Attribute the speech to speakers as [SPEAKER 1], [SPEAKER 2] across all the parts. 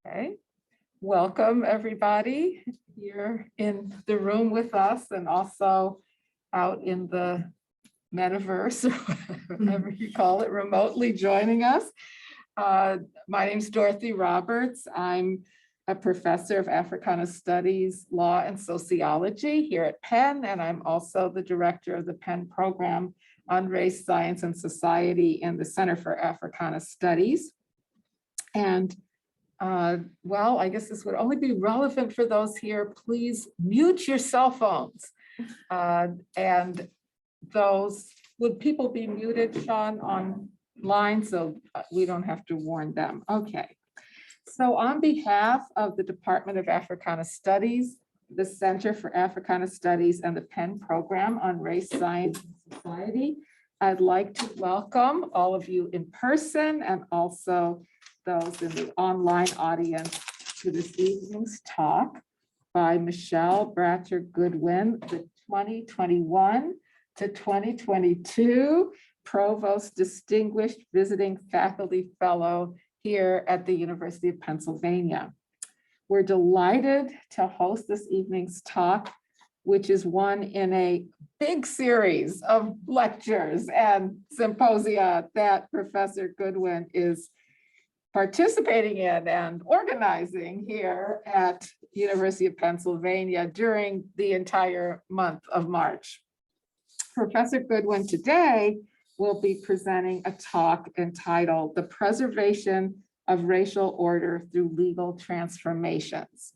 [SPEAKER 1] Okay, welcome everybody here in the room with us and also out in the metaverse, or whatever you call it, remotely joining us. My name is Dorothy Roberts. I'm a professor of Africana Studies, Law, and Sociology here at Penn, and I'm also the director of the Penn program on Race, Science, and Society in the Center for Africana Studies. And well, I guess this would only be relevant for those here. Please mute your cell phones. And those, would people be muted, Sean, online, so we don't have to warn them? Okay. So on behalf of the Department of Africana Studies, the Center for Africana Studies, and the Penn program on Race, Science, and Society, I'd like to welcome all of you in person and also those in the online audience to this evening's talk by Michele Goodwin, the 2021 to 2022 Provost Distinguished Visiting Faculty Fellow here at the University of Pennsylvania. We're delighted to host this evening's talk, which is one in a big series of lectures and symposia that Professor Goodwin is participating in and organizing here at University of Pennsylvania during the entire month of March. Professor Goodwin today will be presenting a talk entitled "The Preservation of Racial Order Through Legal Transformations."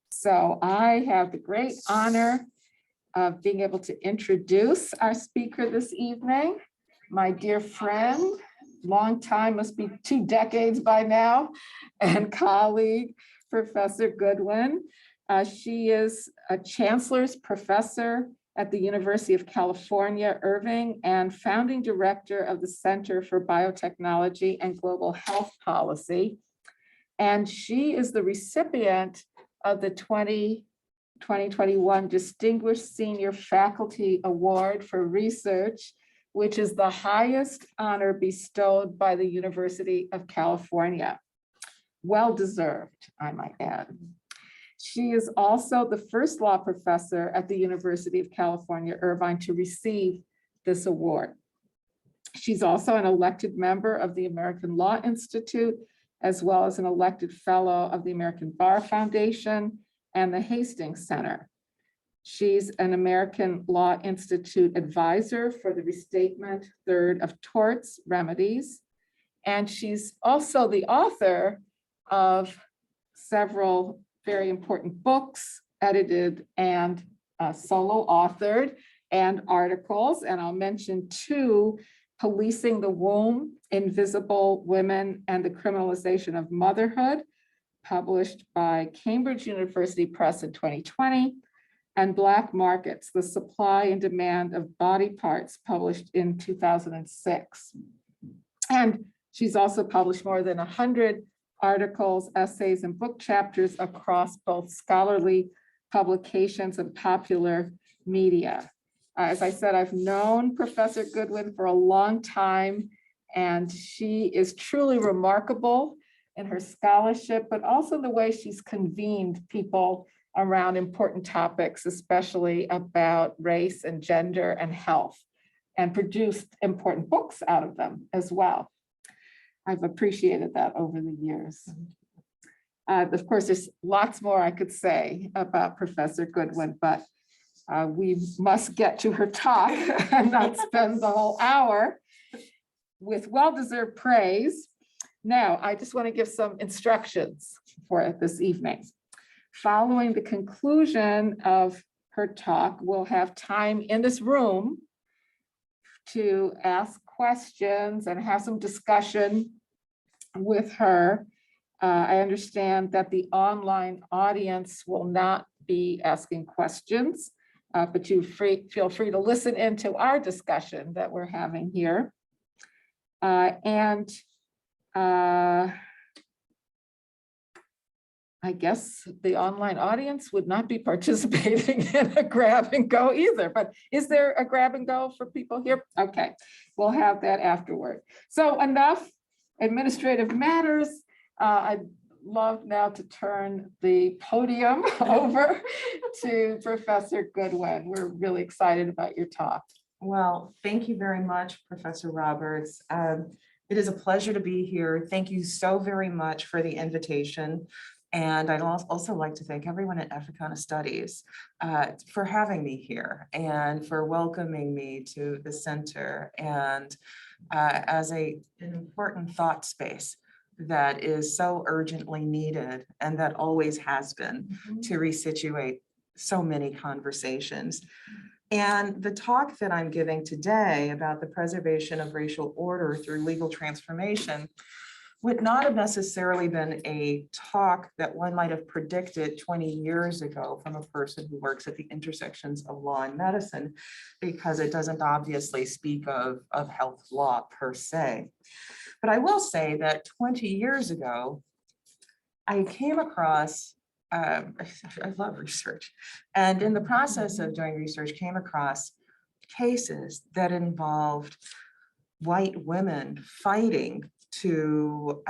[SPEAKER 1] So I have the great honor of being able to introduce our speaker this evening, my dear friend, long time, must be 2 decades by now, and colleague, Professor Goodwin. She is a Chancellor's Professor at the University of California, Irving, and founding director of the Center for Biotechnology and Global Health Policy. And she is the recipient of the 2021 Distinguished Senior Faculty Award for Research, which is the highest honor bestowed by the University of California. Well-deserved, I might add. She is also the first law professor at the University of California, Irvine, to receive this award. She's also an elected member of the American Law Institute, as well as an elected fellow of the American Bar Foundation and the Hastings Center. She's an American Law Institute advisor for the Restatement Third of Torts Remedies. And she's also the author of several very important books, edited and solo authored, and articles. And I'll mention 2: Policing the Womb, Invisible Women and the Criminalization of Motherhood, published by Cambridge University Press in 2020, and Black Markets, the Supply and Demand of Body Parts, published in 2006. And she's also published more than 100 articles, essays, and book chapters across both scholarly publications and popular media. As I said, I've known Professor Goodwin for a long time, and she is truly remarkable in her scholarship, but also the way she's convened people around important topics, especially about race and gender and health, and produced important books out of them as well. I've appreciated that over the years. Of course, there's lots more I could say about Professor Goodwin, but we must get to her talk and not spend the whole hour with well-deserved praise. Now, I just want to give some instructions for this evening. Following the conclusion of her talk, we'll have time in this room to ask questions and have some discussion with her. I understand that the online audience will not be asking questions, but you feel free to listen into our discussion that we're having here. I guess the online audience would not be participating in a grab and go either, but is there a grab and go for people here? Okay, we'll have that afterward. So enough administrative matters. I'd love now to turn the podium over to Professor Goodwin. We're really excited about your talk.
[SPEAKER 2] Well, thank you very much, Professor Roberts. It is a pleasure to be here. Thank you so very much for the invitation. And I'd also like to thank everyone at Africana Studies for having me here and for welcoming me to the center and as an important thought space that is so urgently needed and that always has been to resituate so many conversations. And the talk that I'm giving today about the preservation of racial order through legal transformation would not have necessarily been a talk that one might have predicted 20 years ago from a person who works at the intersections of law and medicine, because it doesn't obviously speak of health law per se. But I will say that 20 years ago, I came across, I love research, and in the process of doing research, came across cases that involved white women fighting to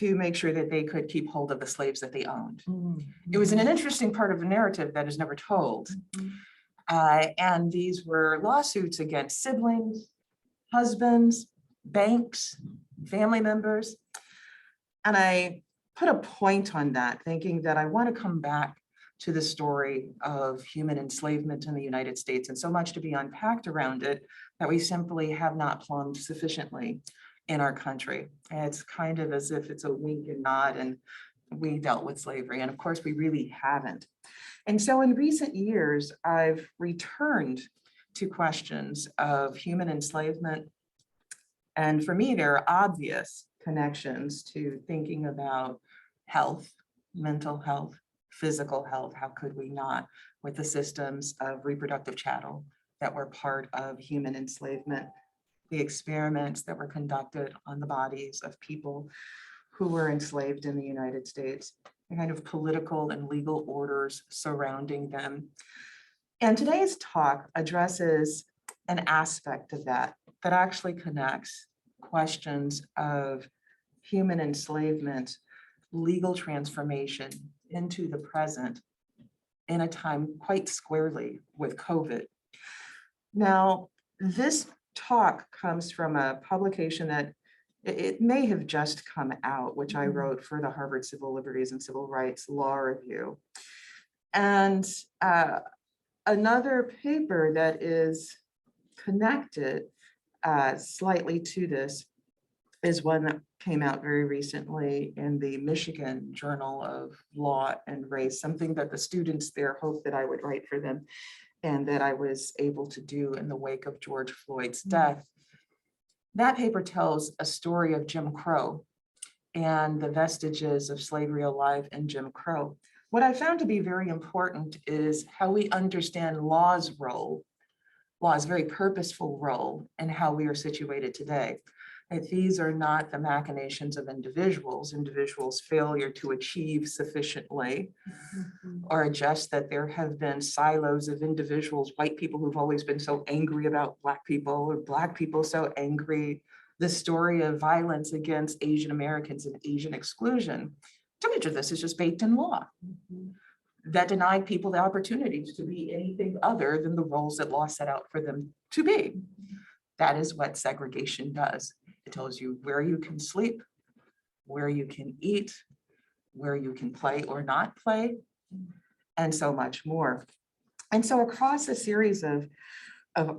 [SPEAKER 2] make sure that they could keep hold of the slaves that they owned. It was an interesting part of the narrative that is never told. And these were lawsuits against siblings, husbands, banks, family members. And I put a point on that, thinking that I want to come back to the story of human enslavement in the United States, and so much to be unpacked around it that we simply have not plumbed sufficiently in our country. And it's kind of as if it's a wink and nod and we dealt with slavery. And of course, we really haven't. And so in recent years, I've returned to questions of human enslavement. And for me, there are obvious connections to thinking about health, mental health, physical health. How could we not, with the systems of reproductive chattel that were part of human enslavement, the experiments that were conducted on the bodies of people who were enslaved in the United States, the kind of political and legal orders surrounding them. And today's talk addresses an aspect of that actually connects questions of human enslavement, legal transformation into the present in a time quite squarely with COVID. Now, this talk comes from a publication that it may have just come out, which I wrote for the Harvard Civil Liberties and Civil Rights Law Review. And another paper that is connected slightly to this is one that came out very recently in the Michigan Journal of Law and Race, something that the students there hoped that I would write for them and that I was able to do in the wake of George Floyd's death. That paper tells a story of Jim Crow and the vestiges of slavery alive in Jim Crow. What I found to be very important is how we understand law's role, law's very purposeful role in how we are situated today. That these are not the machinations of individuals' failure to achieve sufficiently, or just that there have been silos of individuals, white people who've always been so angry about Black people, or Black people so angry. The story of violence against Asian Americans and Asian exclusion. Too much of this is just baked in law that denied people the opportunities to be anything other than the roles that law set out for them to be. That is what segregation does. It tells you where you can sleep, where you can eat, where you can play or not play, and so much more. And so across a series of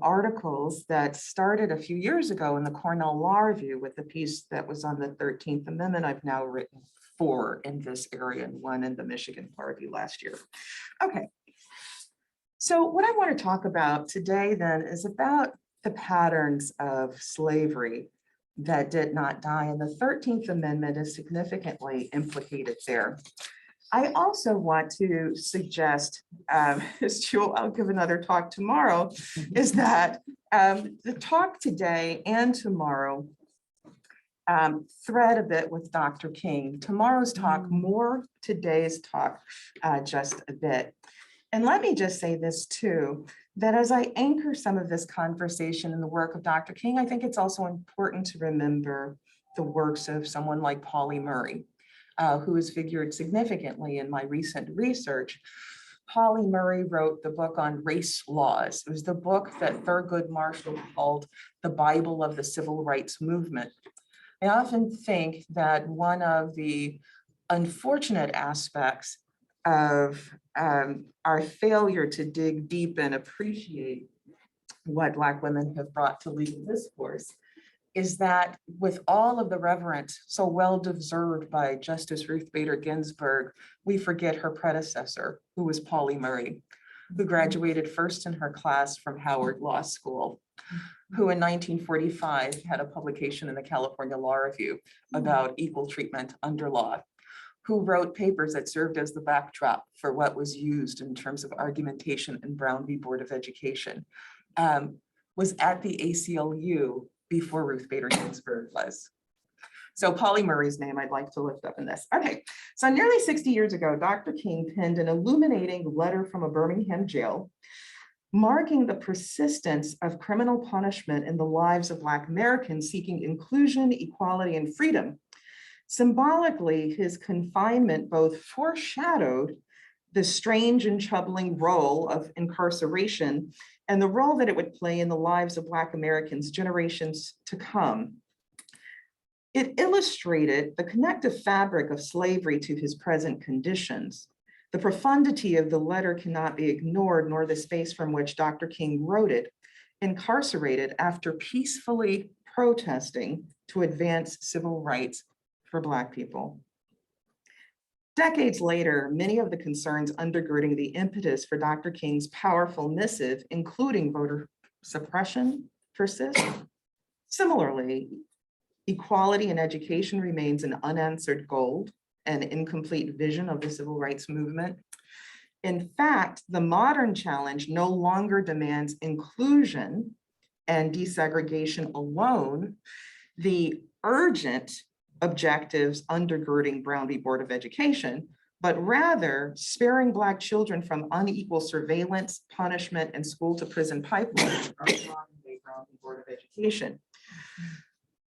[SPEAKER 2] articles that started a few years ago in the Cornell Law Review with the piece that was on the 13th Amendment, I've now written 4 in this area and 1 in the Michigan Law Review last year. Okay, so what I want to talk about today then is about the patterns of slavery that did not die, and the 13th Amendment is significantly implicated there. I also want to suggest, as Jewel, I'll give another talk tomorrow, is that the talk today and tomorrow thread a bit with Dr. King. Tomorrow's talk more, today's talk just a bit. And let me just say this too, that as I anchor some of this conversation in the work of Dr. King, I think it's also important to remember the works of someone like Pauli Murray. who has figured significantly in my recent research. Polly Murray wrote the book on race laws. It was the book that Thurgood Marshall called the Bible of the Civil Rights Movement. I often think that one of the unfortunate aspects of our failure to dig deep and appreciate what Black women have brought to legal discourse is that with all of the reverence so well deserved by Justice Ruth Bader Ginsburg, we forget her predecessor, who was Polly Murray, who graduated first in her class from Howard Law School, who in 1945 had a publication in the California Law Review about equal treatment under law, who wrote papers that served as the backdrop for what was used in terms of argumentation in Brown v. Board of Education, was at the ACLU before Ruth Bader Ginsburg was. So Polly Murray's name I'd like to lift up in this. Okay, so nearly 60 years ago, Dr. King penned an illuminating letter from a Birmingham jail, marking the persistence of criminal punishment in the lives of Black Americans seeking inclusion, equality, and freedom. Symbolically, his confinement both foreshadowed the strange and troubling role of incarceration and the role that it would play in the lives of Black Americans generations to come. It illustrated the connective fabric of slavery to his present conditions. The profundity of the letter cannot be ignored, nor the space from which Dr. King wrote it, incarcerated after peacefully protesting to advance civil rights for Black people. Decades later, many of the concerns undergirding the impetus for Dr. King's powerful missive, including voter suppression, persist. Similarly, equality in education remains an unanswered goal and incomplete vision of the civil rights movement. In fact, the modern challenge no longer demands inclusion and desegregation alone. The urgent objectives undergirding Brown v. Board of Education, but rather sparing Black children from unequal surveillance, punishment, and school to prison pipelines are Brown v. Board of Education.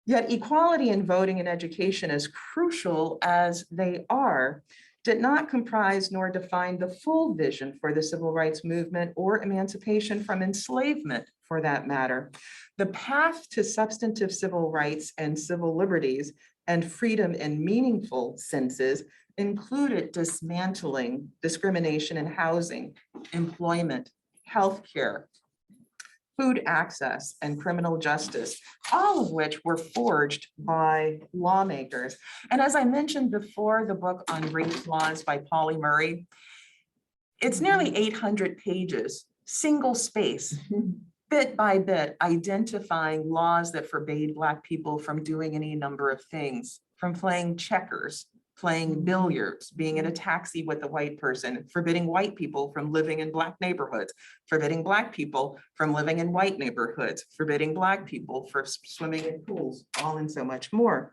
[SPEAKER 2] Yet equality in voting and education, as crucial as they are, did not comprise nor define the full vision for the civil rights movement or emancipation from enslavement, for that matter. The path to substantive civil rights and civil liberties and freedom in meaningful senses included dismantling discrimination in housing, employment, healthcare, food access, and criminal justice, all of which were forged by lawmakers. And as I mentioned before, the book on race laws by Polly Murray, it's nearly 800 pages, single space, bit by bit, identifying laws that forbade Black people from doing any number of things, from playing checkers, playing billiards, being in a taxi with a white person, forbidding white people from living in Black neighborhoods, forbidding Black people from living in white neighborhoods, forbidding Black people from swimming in pools, all and so much more.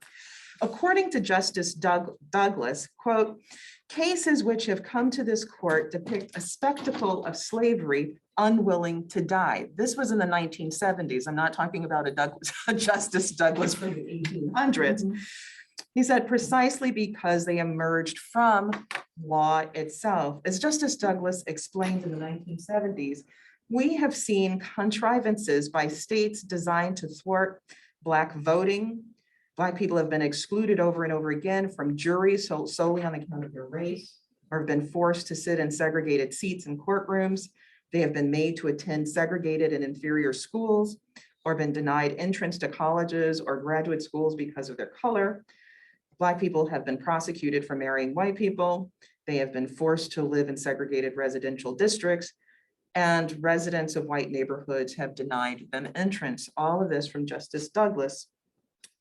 [SPEAKER 2] According to Justice Douglas, quote, cases which have come to this court depict a spectacle of slavery unwilling to die. This was in the 1970s. I'm not talking about a Justice Douglas from the 1800s. He said, precisely because they emerged from law itself. As Justice Douglas explained in the 1970s, we have seen contrivances by states designed to thwart Black voting. Black people have been excluded over and over again from juries solely on account of their race, or have been forced to sit in segregated seats in courtrooms. They have been made to attend segregated and inferior schools, or been denied entrance to colleges or graduate schools because of their color. Black people have been prosecuted for marrying white people. They have been forced to live in segregated residential districts, and residents of white neighborhoods have denied them entrance. All of this from Justice Douglas.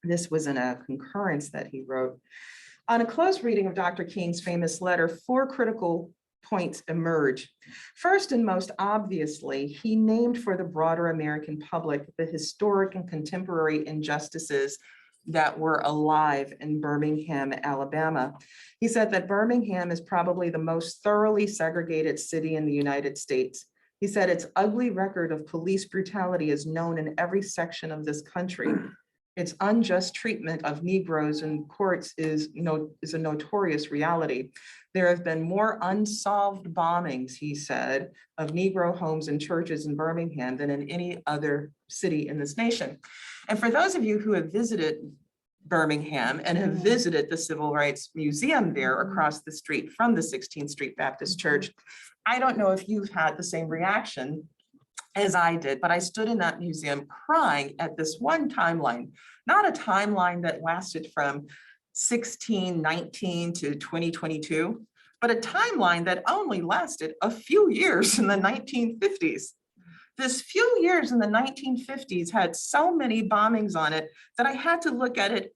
[SPEAKER 2] This was in a concurrence that he wrote. On a close reading of Dr. King's famous letter, 4 critical points emerge. First and most obviously, he named for the broader American public the historic and contemporary injustices that were alive in Birmingham, Alabama. He said that Birmingham is probably the most thoroughly segregated city in the United States. He said its ugly record of police brutality is known in every section of this country. Its unjust treatment of Negroes in courts is a notorious reality. There have been more unsolved bombings, he said, of Negro homes and churches in Birmingham than in any other city in this nation. And for those of you who have visited Birmingham and have visited the Civil Rights Museum there across the street from the 16th Street Baptist Church, I don't know if you've had the same reaction as I did, but I stood in that museum crying at this one timeline, not a timeline that lasted from 1619 to 2022, but a timeline that only lasted a few years in the 1950s. This few years in the 1950s had so many bombings on it that I had to look at it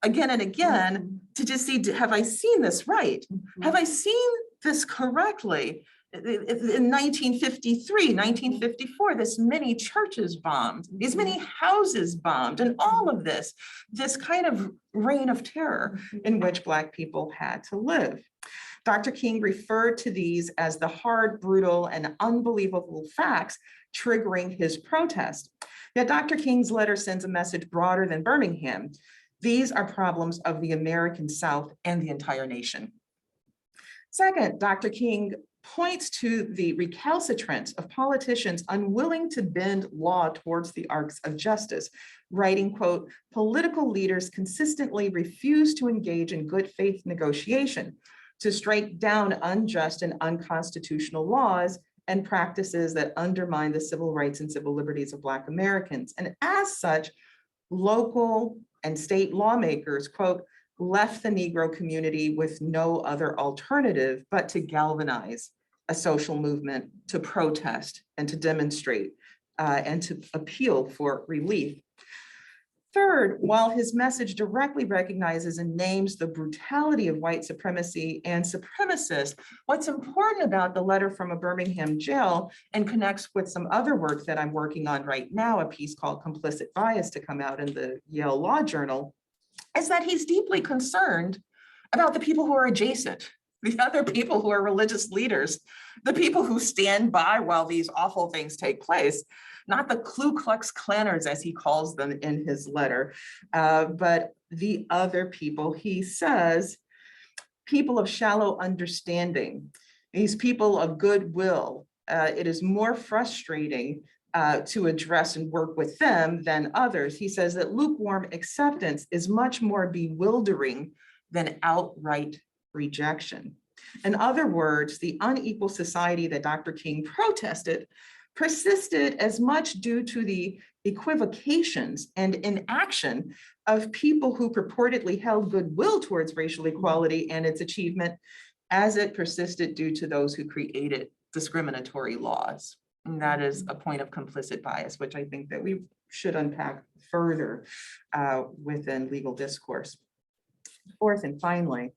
[SPEAKER 2] again and again to just see, have I seen this right? Have I seen this correctly? In 1953, 1954, this many churches bombed, these many houses bombed, and all of this kind of reign of terror in which Black people had to live. Dr. King referred to these as the hard, brutal, and unbelievable facts triggering his protest. Yet Dr. King's letter sends a message broader than Birmingham. These are problems of the American South and the entire nation. Second, Dr. King points to the recalcitrance of politicians unwilling to bend law towards the arcs of justice, writing, quote, political leaders consistently refuse to engage in good faith negotiation, to strike down unjust and unconstitutional laws and practices that undermine the civil rights and civil liberties of Black Americans. And as such, local and state lawmakers, quote, left the Negro community with no other alternative but to galvanize a social movement, to protest and to demonstrate and to appeal for relief. Third, while his message directly recognizes and names the brutality of white supremacy and supremacists, what's important about the letter from a Birmingham jail and connects with some other work that I'm working on right now, a piece called Implicit Bias to come out in the Yale Law Journal, is that he's deeply concerned about the people who are adjacent, the other people who are religious leaders, the people who stand by while these awful things take place, not the Ku Klux Klanners, as he calls them in his letter, but the other people. He says, people of shallow understanding, these people of goodwill, it is more frustrating to address and work with them than others. He says that lukewarm acceptance is much more bewildering than outright rejection. In other words, the unequal society that Dr. King protested persisted as much due to the equivocations and inaction of people who purportedly held goodwill towards racial equality and its achievement as it persisted due to those who created discriminatory laws. And that is a point of complicit bias, which I think that we should unpack further within legal discourse. Fourth and finally,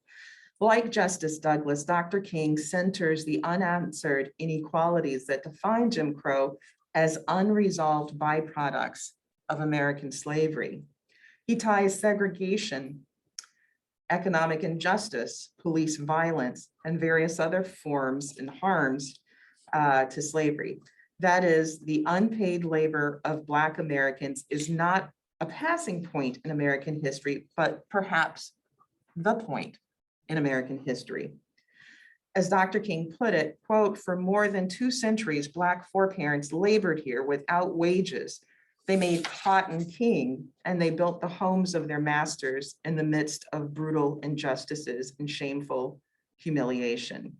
[SPEAKER 2] like Justice Douglas, Dr. King centers the unanswered inequalities that define Jim Crow as unresolved byproducts of American slavery. He ties segregation, economic injustice, police violence, and various other forms and harms to slavery. That is, the unpaid labor of Black Americans is not a passing point in American history, but perhaps the point in American history. As Dr. King put it, quote, for more than 2 centuries, Black foreparents labored here without wages. They made cotton king, and they built the homes of their masters in the midst of brutal injustices and shameful humiliation.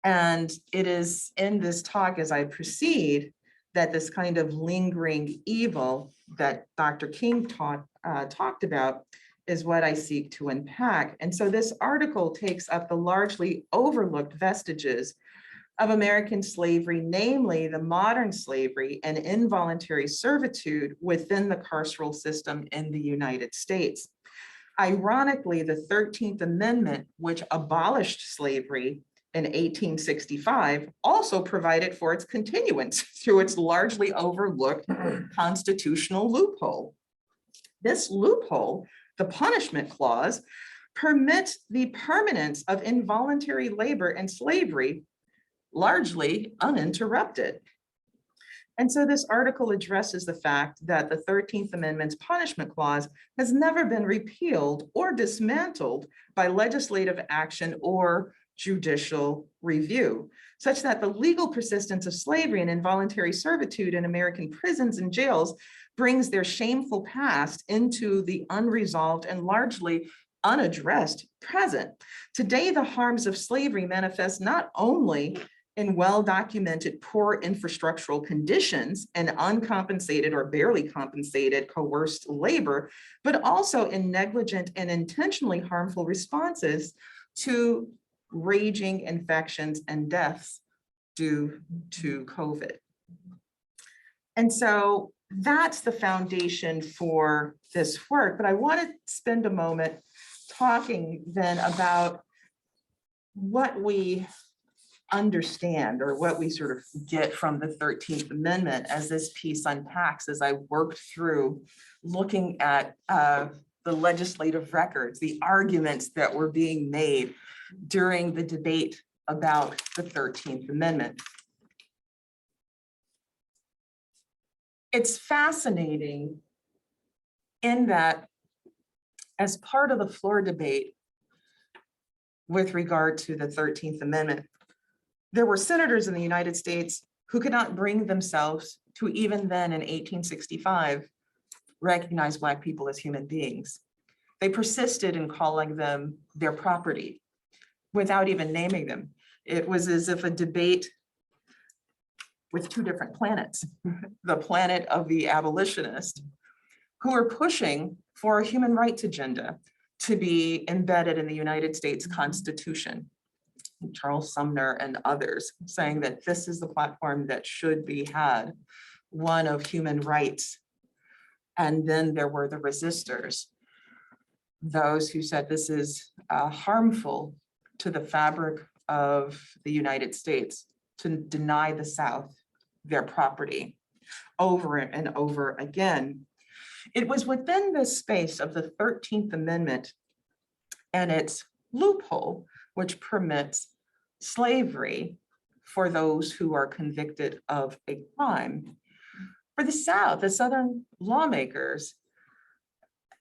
[SPEAKER 2] And it is in this talk as I proceed that this kind of lingering evil that Dr. King talked about is what I seek to unpack. And so this article takes up the largely overlooked vestiges of American slavery, namely the modern slavery and involuntary servitude within the carceral system in the United States. Ironically, the 13th Amendment, which abolished slavery in 1865, also provided for its continuance through its largely overlooked constitutional loophole. This loophole, the punishment clause, permits the permanence of involuntary labor and slavery largely uninterrupted. And so this article addresses the fact that the 13th Amendment's punishment clause has never been repealed or dismantled by legislative action or judicial review, such that the legal persistence of slavery and involuntary servitude in American prisons and jails brings their shameful past into the unresolved and largely unaddressed present. Today, the harms of slavery manifest not only in well-documented poor infrastructural conditions and uncompensated or barely compensated coerced labor, but also in negligent and intentionally harmful responses to raging infections and deaths due to COVID. And so that's the foundation for this work, but I want to spend a moment talking then about what we understand or what we sort of get from the 13th Amendment as this piece unpacks, as I worked through looking at the legislative records, the arguments that were being made during the debate about the 13th Amendment. It's fascinating in that as part of the floor debate with regard to the 13th Amendment, there were senators in the United States who could not bring themselves to even then in 1865 recognize Black people as human beings. They persisted in calling them their property without even naming them. It was as if a debate with two different planets, the planet of the abolitionists who were pushing for a human rights agenda to be embedded in the United States Constitution. Charles Sumner and others saying that this is the platform that should be had, one of human rights. And then there were the resistors, those who said this is harmful to the fabric of the United States to deny the South their property over and over again. It was within this space of the 13th Amendment and its loophole, which permits slavery for those who are convicted of a crime. For the South, the Southern lawmakers,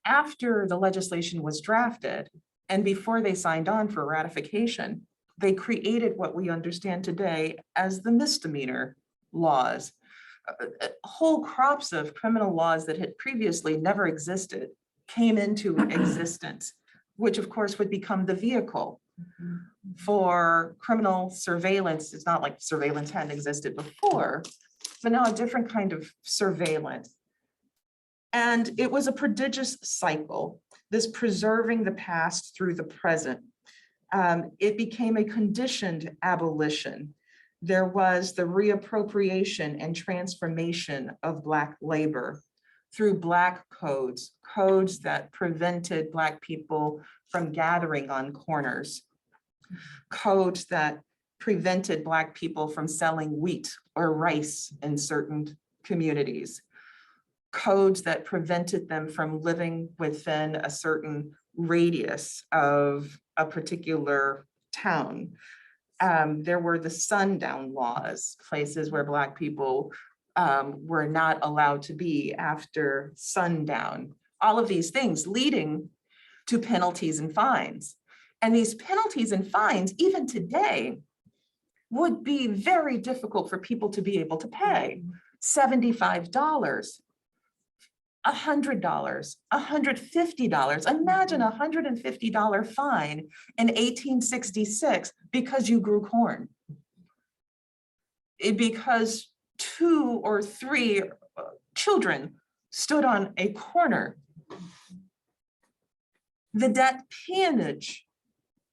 [SPEAKER 2] after the legislation was drafted and before they signed on for ratification, they created what we understand today as the misdemeanor laws. Whole crops of criminal laws that had previously never existed came into existence, which of course would become the vehicle for criminal surveillance. It's not like surveillance hadn't existed before, but now a different kind of surveillance. And it was a prodigious cycle, this preserving the past through the present. It became a conditioned abolition. There was the reappropriation and transformation of Black labor through Black codes, codes that prevented Black people from gathering on corners, codes that prevented Black people from selling wheat or rice in certain communities, codes that prevented them from living within a certain radius of a particular town. There were the sundown laws, places where Black people were not allowed to be after sundown. All of these things leading to penalties and fines. And these penalties and fines, even today, would be very difficult for people to be able to pay. $75, $100, $150. Imagine a $150 fine in 1866 because you grew corn. Because 2 or 3 children stood on a corner. The debt peonage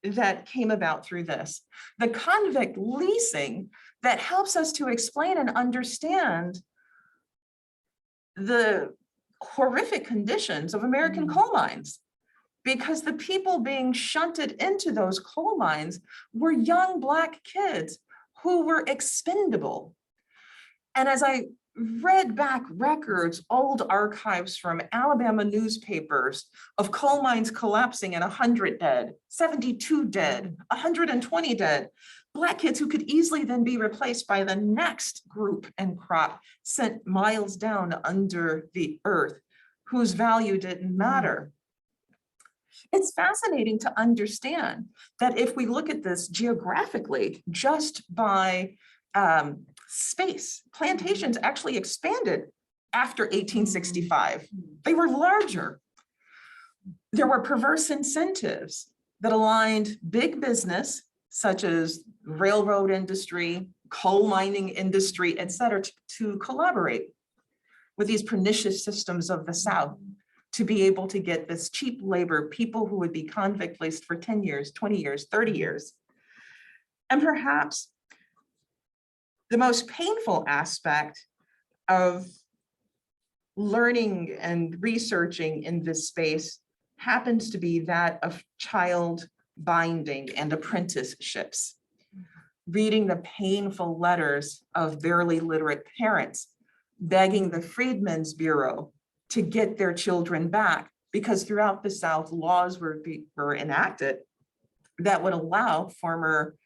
[SPEAKER 2] that came about through this, the convict leasing that helps us to explain and understand the horrific conditions of American coal mines, because the people being shunted into those coal mines were young Black kids who were expendable. And as I read back records, old archives from Alabama newspapers of coal mines collapsing and 100 dead, 72 dead, 120 dead. Black kids who could easily then be replaced by the next group and crop sent miles down under the earth, whose value didn't matter. It's fascinating to understand that if we look at this geographically, just by space, plantations actually expanded after 1865. They were larger. There were perverse incentives that aligned big business, such as railroad industry, coal mining industry, et cetera, to collaborate with these pernicious systems of the South to be able to get this cheap labor, people who would be convict list for 10 years, 20 years, 30 years. And perhaps the most painful aspect of learning and researching in this space happens to be that of child binding and apprenticeships. Reading the painful letters of barely literate parents begging the Freedmen's Bureau to get their children back, because throughout the South, laws were enacted that would allow former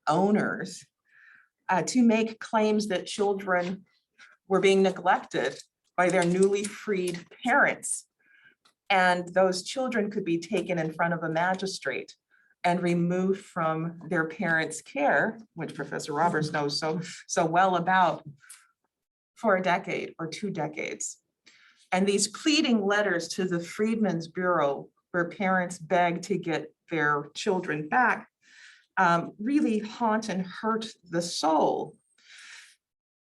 [SPEAKER 2] owners to make claims that children were being neglected by their newly freed parents. And those children could be taken in front of a magistrate and removed from their parents' care, which Professor Roberts knows so well about, for a decade or 2 decades. And these pleading letters to the Freedmen's Bureau, where parents beg to get their children back, really haunt and hurt the soul.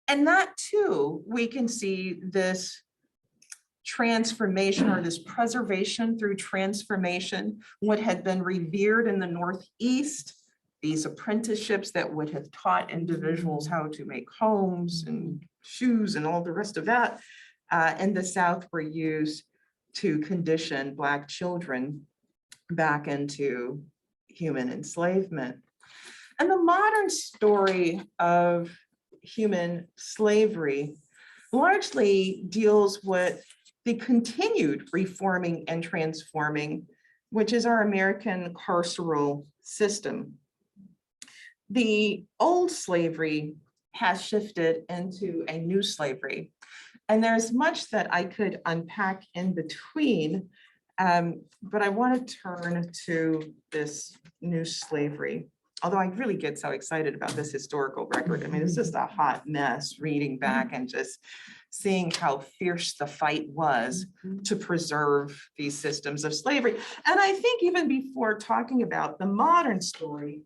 [SPEAKER 2] And that too, we can see this transformation or this preservation through transformation, what had been revered in the Northeast, these apprenticeships that would have taught individuals how to make homes and shoes and all the rest of that, in the South were used to condition Black children back into human enslavement. And the modern story of human slavery largely deals with the continued reforming and transforming, which is our American carceral system. The old slavery has shifted into a new slavery. And there's much that I could unpack in between, but I want to turn to this new slavery. Although I really get so excited about this historical record. I mean, it's just a hot mess reading back and just seeing how fierce the fight was to preserve these systems of slavery. And I think even before talking about the modern story,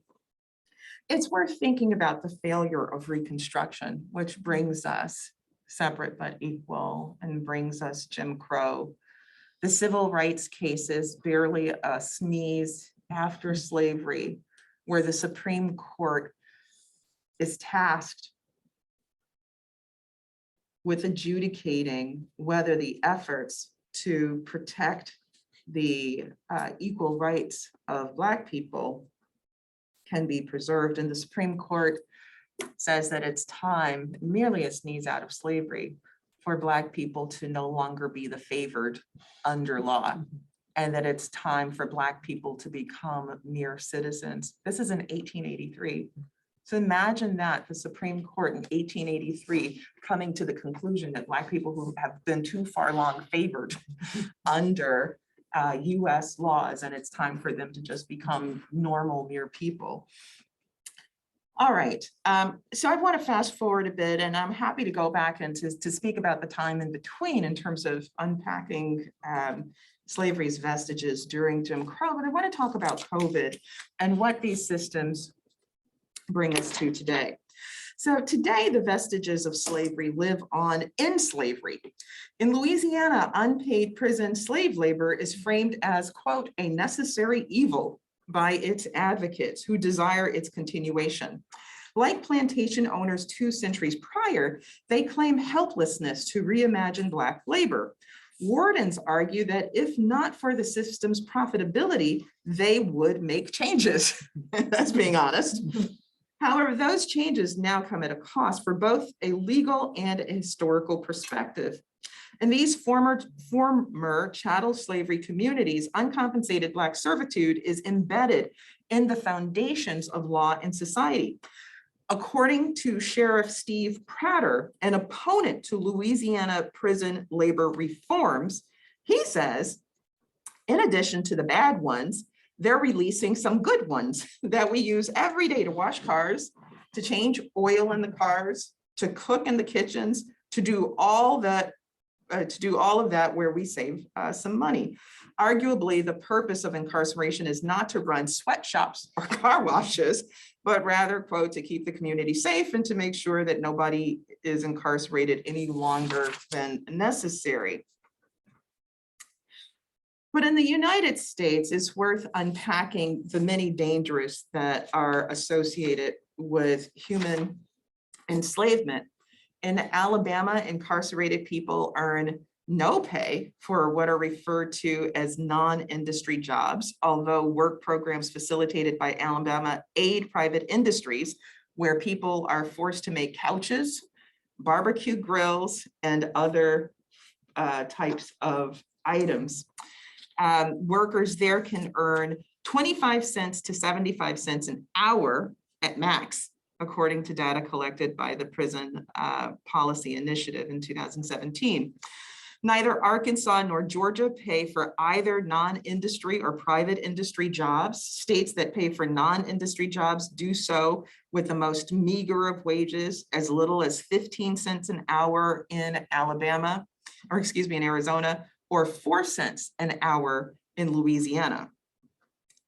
[SPEAKER 2] it's worth thinking about the failure of Reconstruction, which brings us separate but equal and brings us Jim Crow. The civil rights cases, barely a sneeze after slavery, where the Supreme Court is tasked with adjudicating whether the efforts to protect the equal rights of Black people can be preserved. And the Supreme Court says that it's time, merely a sneeze out of slavery, for Black people to no longer be the favored under law, and that it's time for Black people to become mere citizens. This is in 1883. So imagine that, the Supreme Court in 1883 coming to the conclusion that Black people who have been too far long favored under US laws, and it's time for them to just become normal, mere people. All right, so I want to fast forward a bit, and I'm happy to go back and to speak about the time in between in terms of unpacking slavery's vestiges during Jim Crow, but I want to talk about COVID and what these systems bring us to today. So today, the vestiges of slavery live on in slavery. In Louisiana, unpaid prison slave labor is framed as, quote, a necessary evil by its advocates who desire its continuation. Like plantation owners 2 centuries prior, they claim helplessness to reimagine Black labor. Wardens argue that if not for the system's profitability, they would make changes. That's being honest. However, those changes now come at a cost for both a legal and a historical perspective. In these former chattel slavery communities, uncompensated Black servitude is embedded in the foundations of law and society. According to Sheriff Steve Prater, an opponent to Louisiana prison labor reforms, he says, in addition to the bad ones, they're releasing some good ones that we use every day to wash cars, to change oil in the cars, to cook in the kitchens, to do all that, of that where we save some money. Arguably, the purpose of incarceration is not to run sweatshops or car washes, but rather, quote, to keep the community safe and to make sure that nobody is incarcerated any longer than necessary. But in the United States, it's worth unpacking the many dangers that are associated with human enslavement. In Alabama, incarcerated people earn no pay for what are referred to as non-industry jobs, although work programs facilitated by Alabama aid private industries where people are forced to make couches, barbecue grills, and other types of items. Workers there can earn 25 cents to 75 cents an hour at max, according to data collected by the Prison Policy Initiative in 2017. Neither Arkansas nor Georgia pay for either non-industry or private industry jobs. States that pay for non-industry jobs do so with the most meager of wages, as little as 15 cents an hour in Alabama, or excuse me, in Arizona, or 4 cents an hour in Louisiana.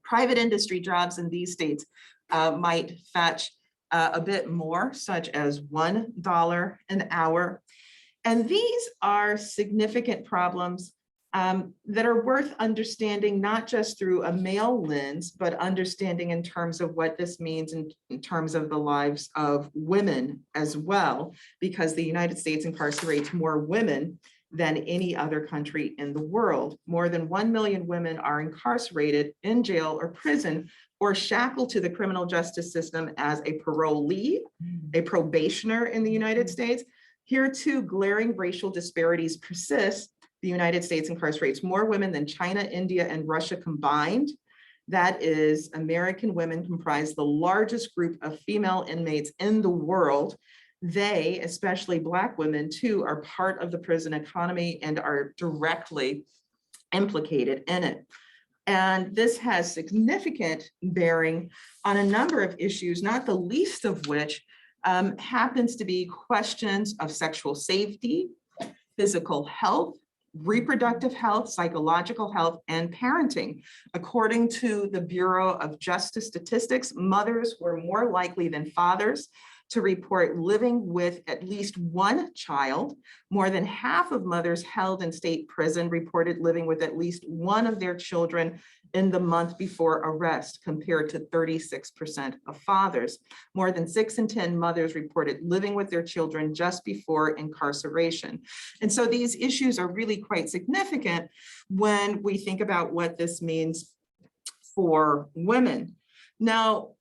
[SPEAKER 2] Private industry jobs in these states might fetch a bit more, such as $1 an hour. And these are significant problems that are worth understanding, not just through a male lens, but understanding in terms of what this means in terms of the lives of women as well, because the United States incarcerates more women than any other country in the world. More than 1 million women are incarcerated in jail or prison or shackled to the criminal justice system as a parolee, a probationer in the United States. Here too, glaring racial disparities persist. The United States incarcerates more women than China, India, and Russia combined. That is, American women comprise the largest group of female inmates in the world. They, especially Black women too, are part of the prison economy and are directly implicated in it. And this has significant bearing on a number of issues, not the least of which happens to be questions of sexual safety, physical health, reproductive health, psychological health, and parenting. According to the Bureau of Justice Statistics, mothers were more likely than fathers to report living with at least one child. More than half of mothers held in state prison reported living with at least one of their children in the month before arrest, compared to 36% of fathers. More than 6 in 10 mothers reported living with their children just before incarceration. And so these issues are really quite significant when we think about what this means for women. Now,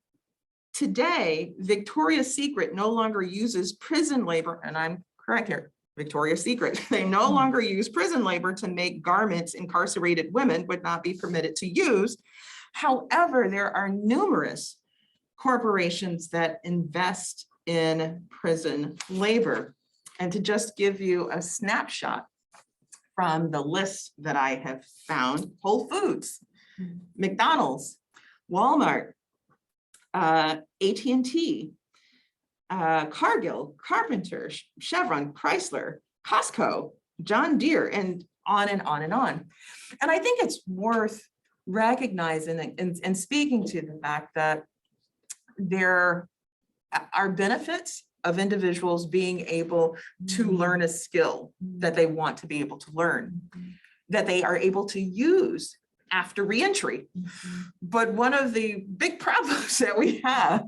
[SPEAKER 2] today, Victoria's Secret no longer uses prison labor, and I'm correct here, Victoria's Secret. They no longer use prison labor to make garments incarcerated women would not be permitted to use. However, there are numerous corporations that invest in prison labor. And to just give you a snapshot from the list that I have found, Whole Foods, McDonald's, Walmart, AT&T, Cargill, Carpenter, Chevron, Chrysler, Costco, John Deere, and on and on and on. And I think it's worth recognizing and speaking to the fact that there are benefits of individuals being able to learn a skill that they want to be able to learn, that they are able to use after reentry. But one of the big problems that we have,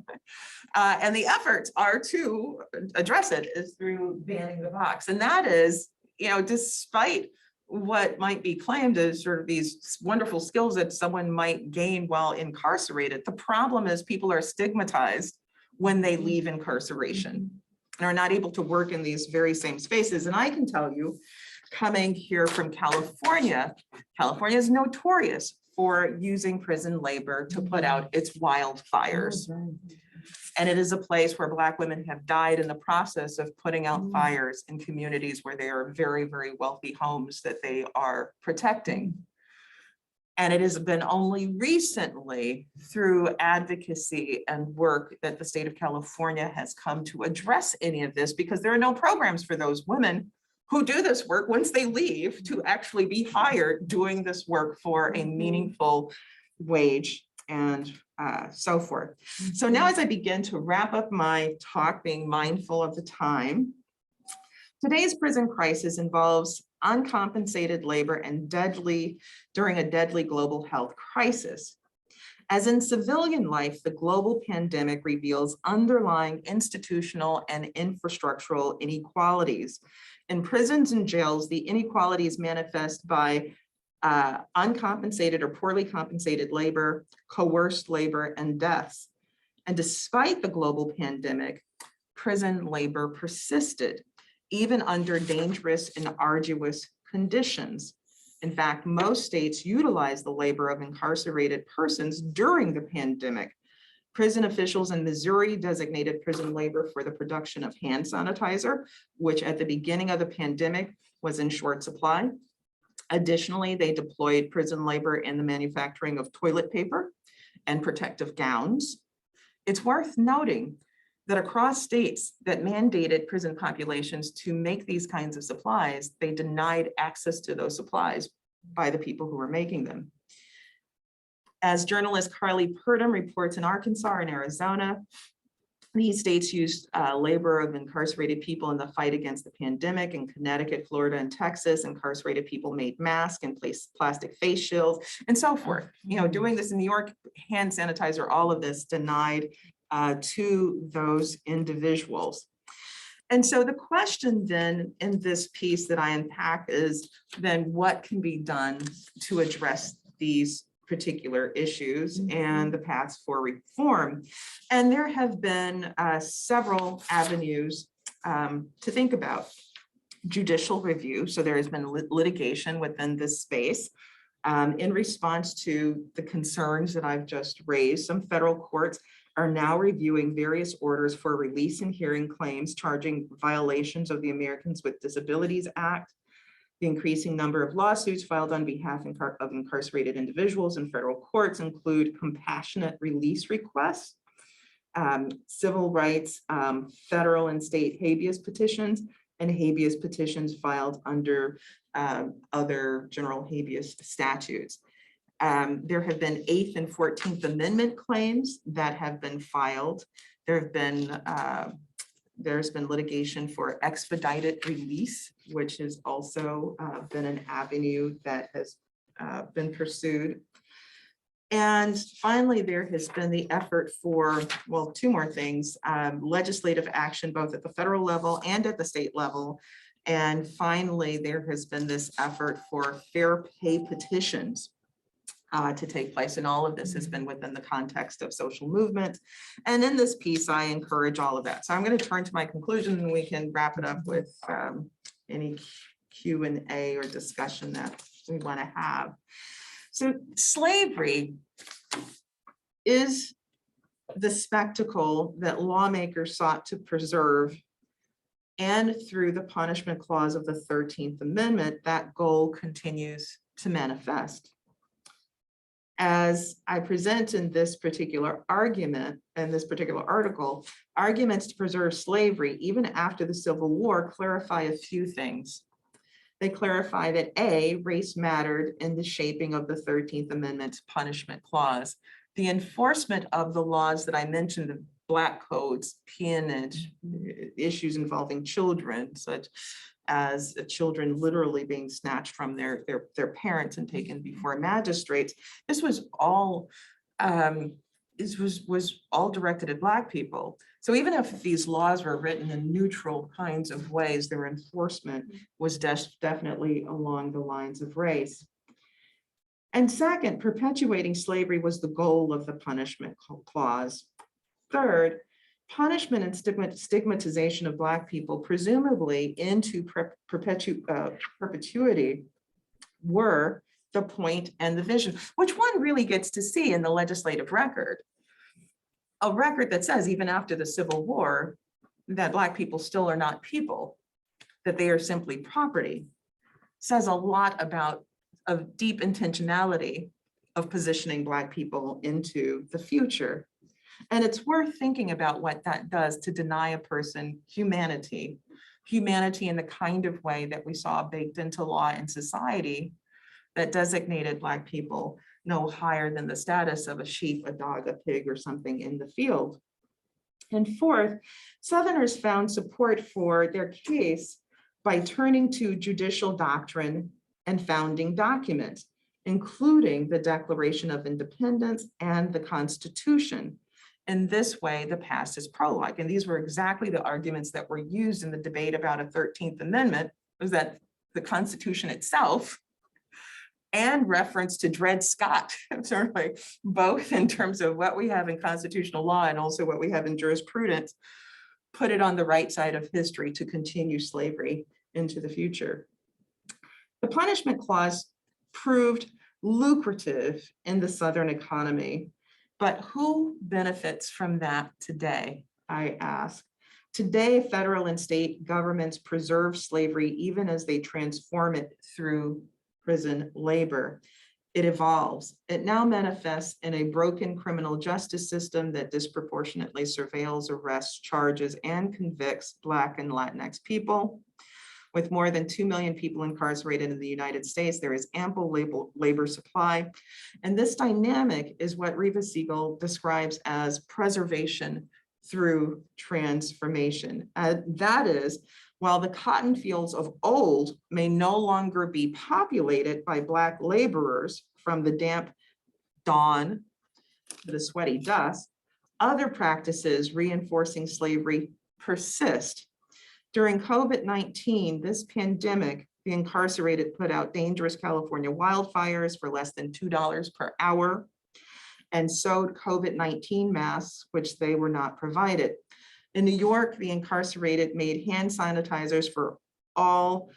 [SPEAKER 2] and the efforts are to address it, is through banning the box. And that is, despite what might be claimed as sort of these wonderful skills that someone might gain while incarcerated, the problem is people are stigmatized when they leave incarceration and are not able to work in these very same spaces. And I can tell you, coming here from California, California is notorious for using prison labor to put out its wildfires. And it is a place where Black women have died in the process of putting out fires in communities where they are very, very wealthy homes that they are protecting. And it has been only recently through advocacy and work that the state of California has come to address any of this, because there are no programs for those women who do this work once they leave to actually be hired doing this work for a meaningful wage and so forth. So now, as I begin to wrap up my talk, being mindful of the time, today's prison crisis involves uncompensated labor and during a deadly global health crisis. As in civilian life, the global pandemic reveals underlying institutional and infrastructural inequalities. In prisons and jails, the inequalities manifest by uncompensated or poorly compensated labor, coerced labor, and deaths. And despite the global pandemic, prison labor persisted, even under dangerous and arduous conditions. In fact, most states utilize the labor of incarcerated persons during the pandemic. Prison officials in Missouri designated prison labor for the production of hand sanitizer, which at the beginning of the pandemic was in short supply. Additionally, they deployed prison labor in the manufacturing of toilet paper and protective gowns. It's worth noting that across states that mandated prison populations to make these kinds of supplies, they denied access to those supplies by the people who were making them. As journalist Carly Purdom reports, in Arkansas and Arizona, these states used labor of incarcerated people in the fight against the pandemic. In Connecticut, Florida, and Texas, incarcerated people made masks and placed plastic face shields and so forth. You know, doing this in New York, hand sanitizer, all of this denied to those individuals. And so the question then in this piece that I unpack is then what can be done to address these particular issues and the paths for reform. And there have been several avenues to think about. Judicial review. So there has been litigation within this space in response to the concerns that I've just raised. Some federal courts are now reviewing various orders for release and hearing claims charging violations of the Americans with Disabilities Act. The increasing number of lawsuits filed on behalf of incarcerated individuals in federal courts include compassionate release requests, civil rights, federal and state habeas petitions, and habeas petitions filed under other general habeas statutes. There have been 8th and 14th Amendment claims that have been filed. There's been litigation for expedited release, which has also been an avenue that has been pursued. And finally, there has been the effort for, well, two more things, legislative action, both at the federal level and at the state level. And finally, there has been this effort for fair pay petitions to take place. And all of this has been within the context of social movement. And in this piece, I encourage all of that. So I'm going to turn to my conclusion and we can wrap it up with any Q&A or discussion that we want to have. So slavery is the spectacle that lawmakers sought to preserve, and through the punishment clause of the 13th Amendment, that goal continues to manifest. As I present in this particular argument, in this particular article, arguments to preserve slavery, even after the Civil War, clarify a few things. They clarify that A, race mattered in the shaping of the 13th Amendment's punishment clause. The enforcement of the laws that I mentioned, the Black codes, peonage, issues involving children, such as children literally being snatched from their parents and taken before magistrates. This was all was all directed at Black people. So even if these laws were written in neutral kinds of ways, their enforcement was definitely along the lines of race. And second, perpetuating slavery was the goal of the punishment clause. Third, punishment and stigmatization of Black people, presumably into perpetuity, were the point and the vision, which one really gets to see in the legislative record. A record that says even after the Civil War, that Black people still are not people, that they are simply property, says a lot about a deep intentionality of positioning Black people into the future. And it's worth thinking about what that does to deny a person humanity in the kind of way that we saw baked into law and society that designated Black people no higher than the status of a sheep, a dog, a pig, or something in the field. And fourth, Southerners found support for their case by turning to judicial doctrine and founding documents, including the Declaration of Independence and the Constitution. In this way, the past is prologue. And these were exactly the arguments that were used in the debate about a 13th Amendment, was that the Constitution itself and reference to Dred Scott, certainly, both in terms of what we have in constitutional law and also what we have in jurisprudence, put it on the right side of history to continue slavery into the future. The punishment clause proved lucrative in the Southern economy, but who benefits from that today, I ask? Today, federal and state governments preserve slavery even as they transform it through prison labor. It evolves. It now manifests in a broken criminal justice system that disproportionately surveils, arrests, charges, and convicts Black and Latinx people. With more than 2 million people incarcerated in the United States, there is ample labor supply. And this dynamic is what Reva Siegel describes as preservation through transformation. That is, while the cotton fields of old may no longer be populated by Black laborers from the damp dawn to the sweaty dusk, other practices reinforcing slavery persist. During COVID-19, this pandemic, the incarcerated put out dangerous California wildfires for less than $2 per hour and sewed COVID-19 masks, which they were not provided. In New York, the incarcerated made hand sanitizers for all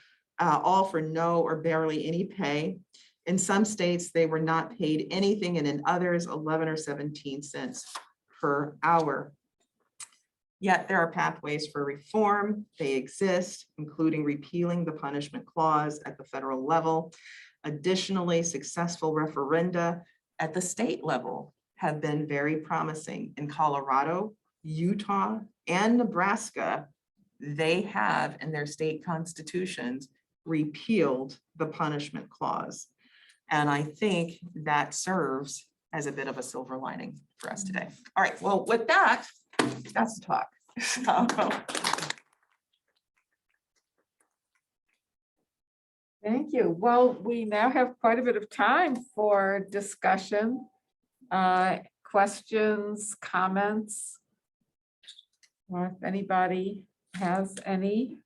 [SPEAKER 2] for no or barely any pay. In some states, they were not paid anything, and in others, 11 or 17 cents per hour. Yet there are pathways for reform. They exist, including repealing the punishment clause at the federal level. Additionally, successful referenda at the state level have been very promising. In Colorado, Utah, and Nebraska, they have in their state constitutions repealed the punishment clause. And I think that serves as a bit of a silver lining for us today. All right, well, with that, that's the talk.
[SPEAKER 1] Thank you. Well, we now have quite a bit of time for discussion, questions, comments, or if anybody has any.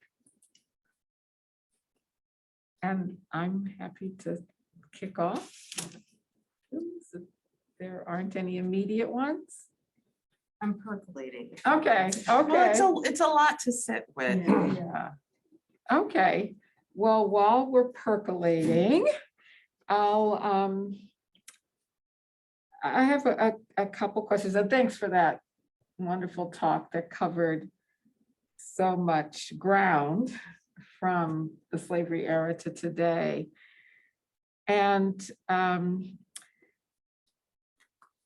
[SPEAKER 1] And I'm happy to kick off. If there aren't any immediate ones.
[SPEAKER 2] I'm percolating.
[SPEAKER 1] Okay, okay.
[SPEAKER 2] Well, it's a lot to sit with.
[SPEAKER 1] Yeah. Okay. Well, while we're percolating, I have a couple questions, and thanks for that wonderful talk that covered so much ground from the slavery era to today. And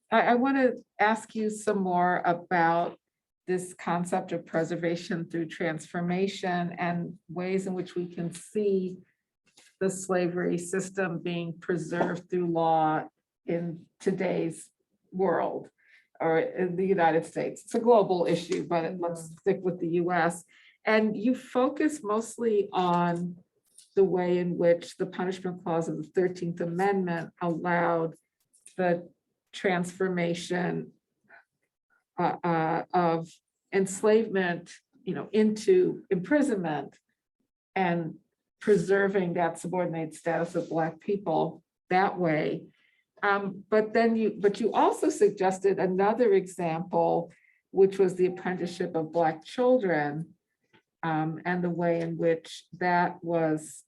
[SPEAKER 1] I want to ask you some more about this concept of preservation through transformation and ways in which we can see the slavery system being preserved through law in today's world or in the United States. It's a global issue, but let's stick with the US. And you focus mostly on the way in which the punishment clause of the 13th Amendment allowed the transformation of enslavement, into imprisonment and preserving that subordinate status of Black people that way. But you also suggested another example which was the apprenticeship of Black children, and the way in which that was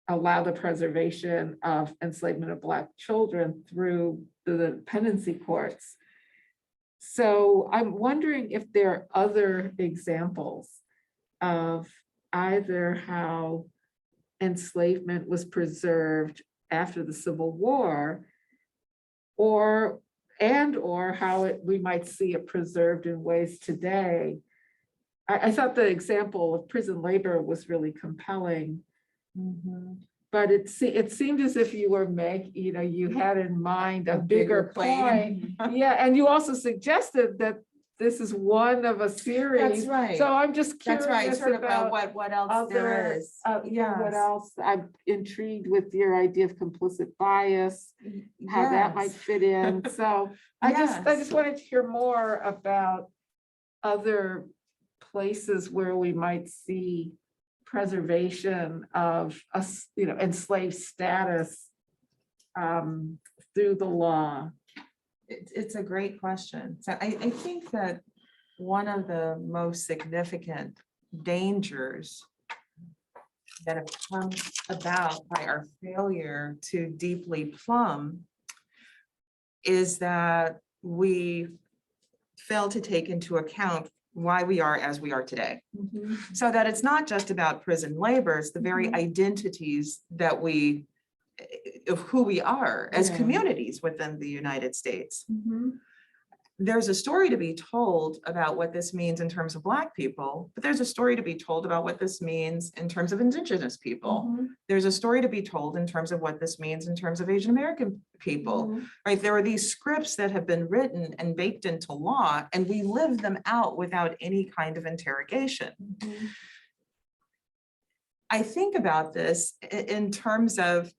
[SPEAKER 1] allow the preservation of enslavement of Black children through the dependency courts. So I'm wondering if there are other examples of either how enslavement was preserved after the Civil War, or how we might see it preserved in ways today. I thought the example of prison labor was really compelling. But it seemed as if you were you had in mind a bigger point. Yeah, and you also suggested that this is one of a series.
[SPEAKER 2] That's right.
[SPEAKER 1] So I'm just
[SPEAKER 2] That's
[SPEAKER 1] curious
[SPEAKER 2] right, sort of
[SPEAKER 1] about
[SPEAKER 2] what else there is.
[SPEAKER 1] what else. I'm intrigued with your idea of complicit bias, how that might fit in. So I just wanted to hear more about other places where we might see preservation of enslaved status through the law.
[SPEAKER 2] It's a great question. So I think that one of the most significant dangers that have come about by our failure to deeply plumb is that we fail to take into account why we are as we are today. So that it's not just about prison labor, it's the very identities that of who we are as communities within the United States. There's a story to be told about what this means in terms of Black people, but there's a story to be told about what this means in terms of Indigenous people. There's a story to be told in terms of what this means in terms of Asian American people, right? There are these scripts that have been written and baked into law, and we live them out without any kind of interrogation. I think about this in terms of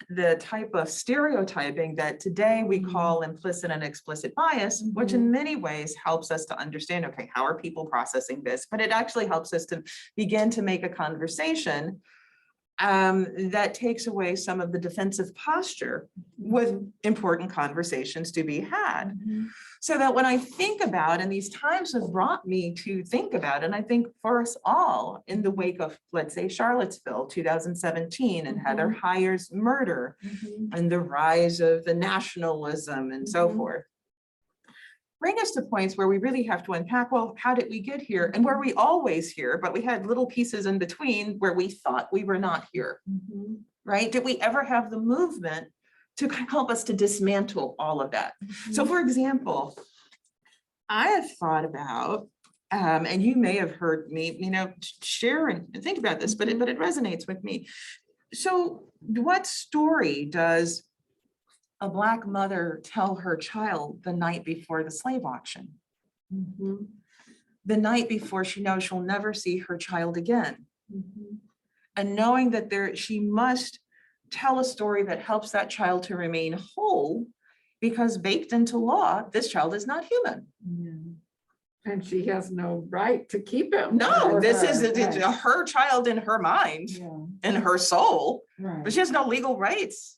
[SPEAKER 2] the type of stereotyping that today we call implicit and explicit bias, which in many ways helps us to understand, okay, how are people processing this? But it actually helps us to begin to make a conversation that takes away some of the defensive posture with important conversations to be had. So that when I think about, and these times have brought me to think about, and I think for us all in the wake of, let's say, Charlottesville, 2017, and Heather Heyer's murder, and the rise of the nationalism and so forth, bring us to points where we really have to unpack, well, how did we get here? And were we always here, but we had little pieces in between where we thought we were not here, right? Did we ever have the movement to help us to dismantle all of that? So for example, I have thought about, and you may have heard me, share and think about this, but it resonates with me. So what story does a Black mother tell her child the night before the slave auction? The night before she knows she'll never see her child again. And knowing that she must tell a story that helps that child to remain whole, because baked into law, this child is not human.
[SPEAKER 1] And she has no right to keep him.
[SPEAKER 2] No, this is her child in her mind, in her soul, but she has no legal rights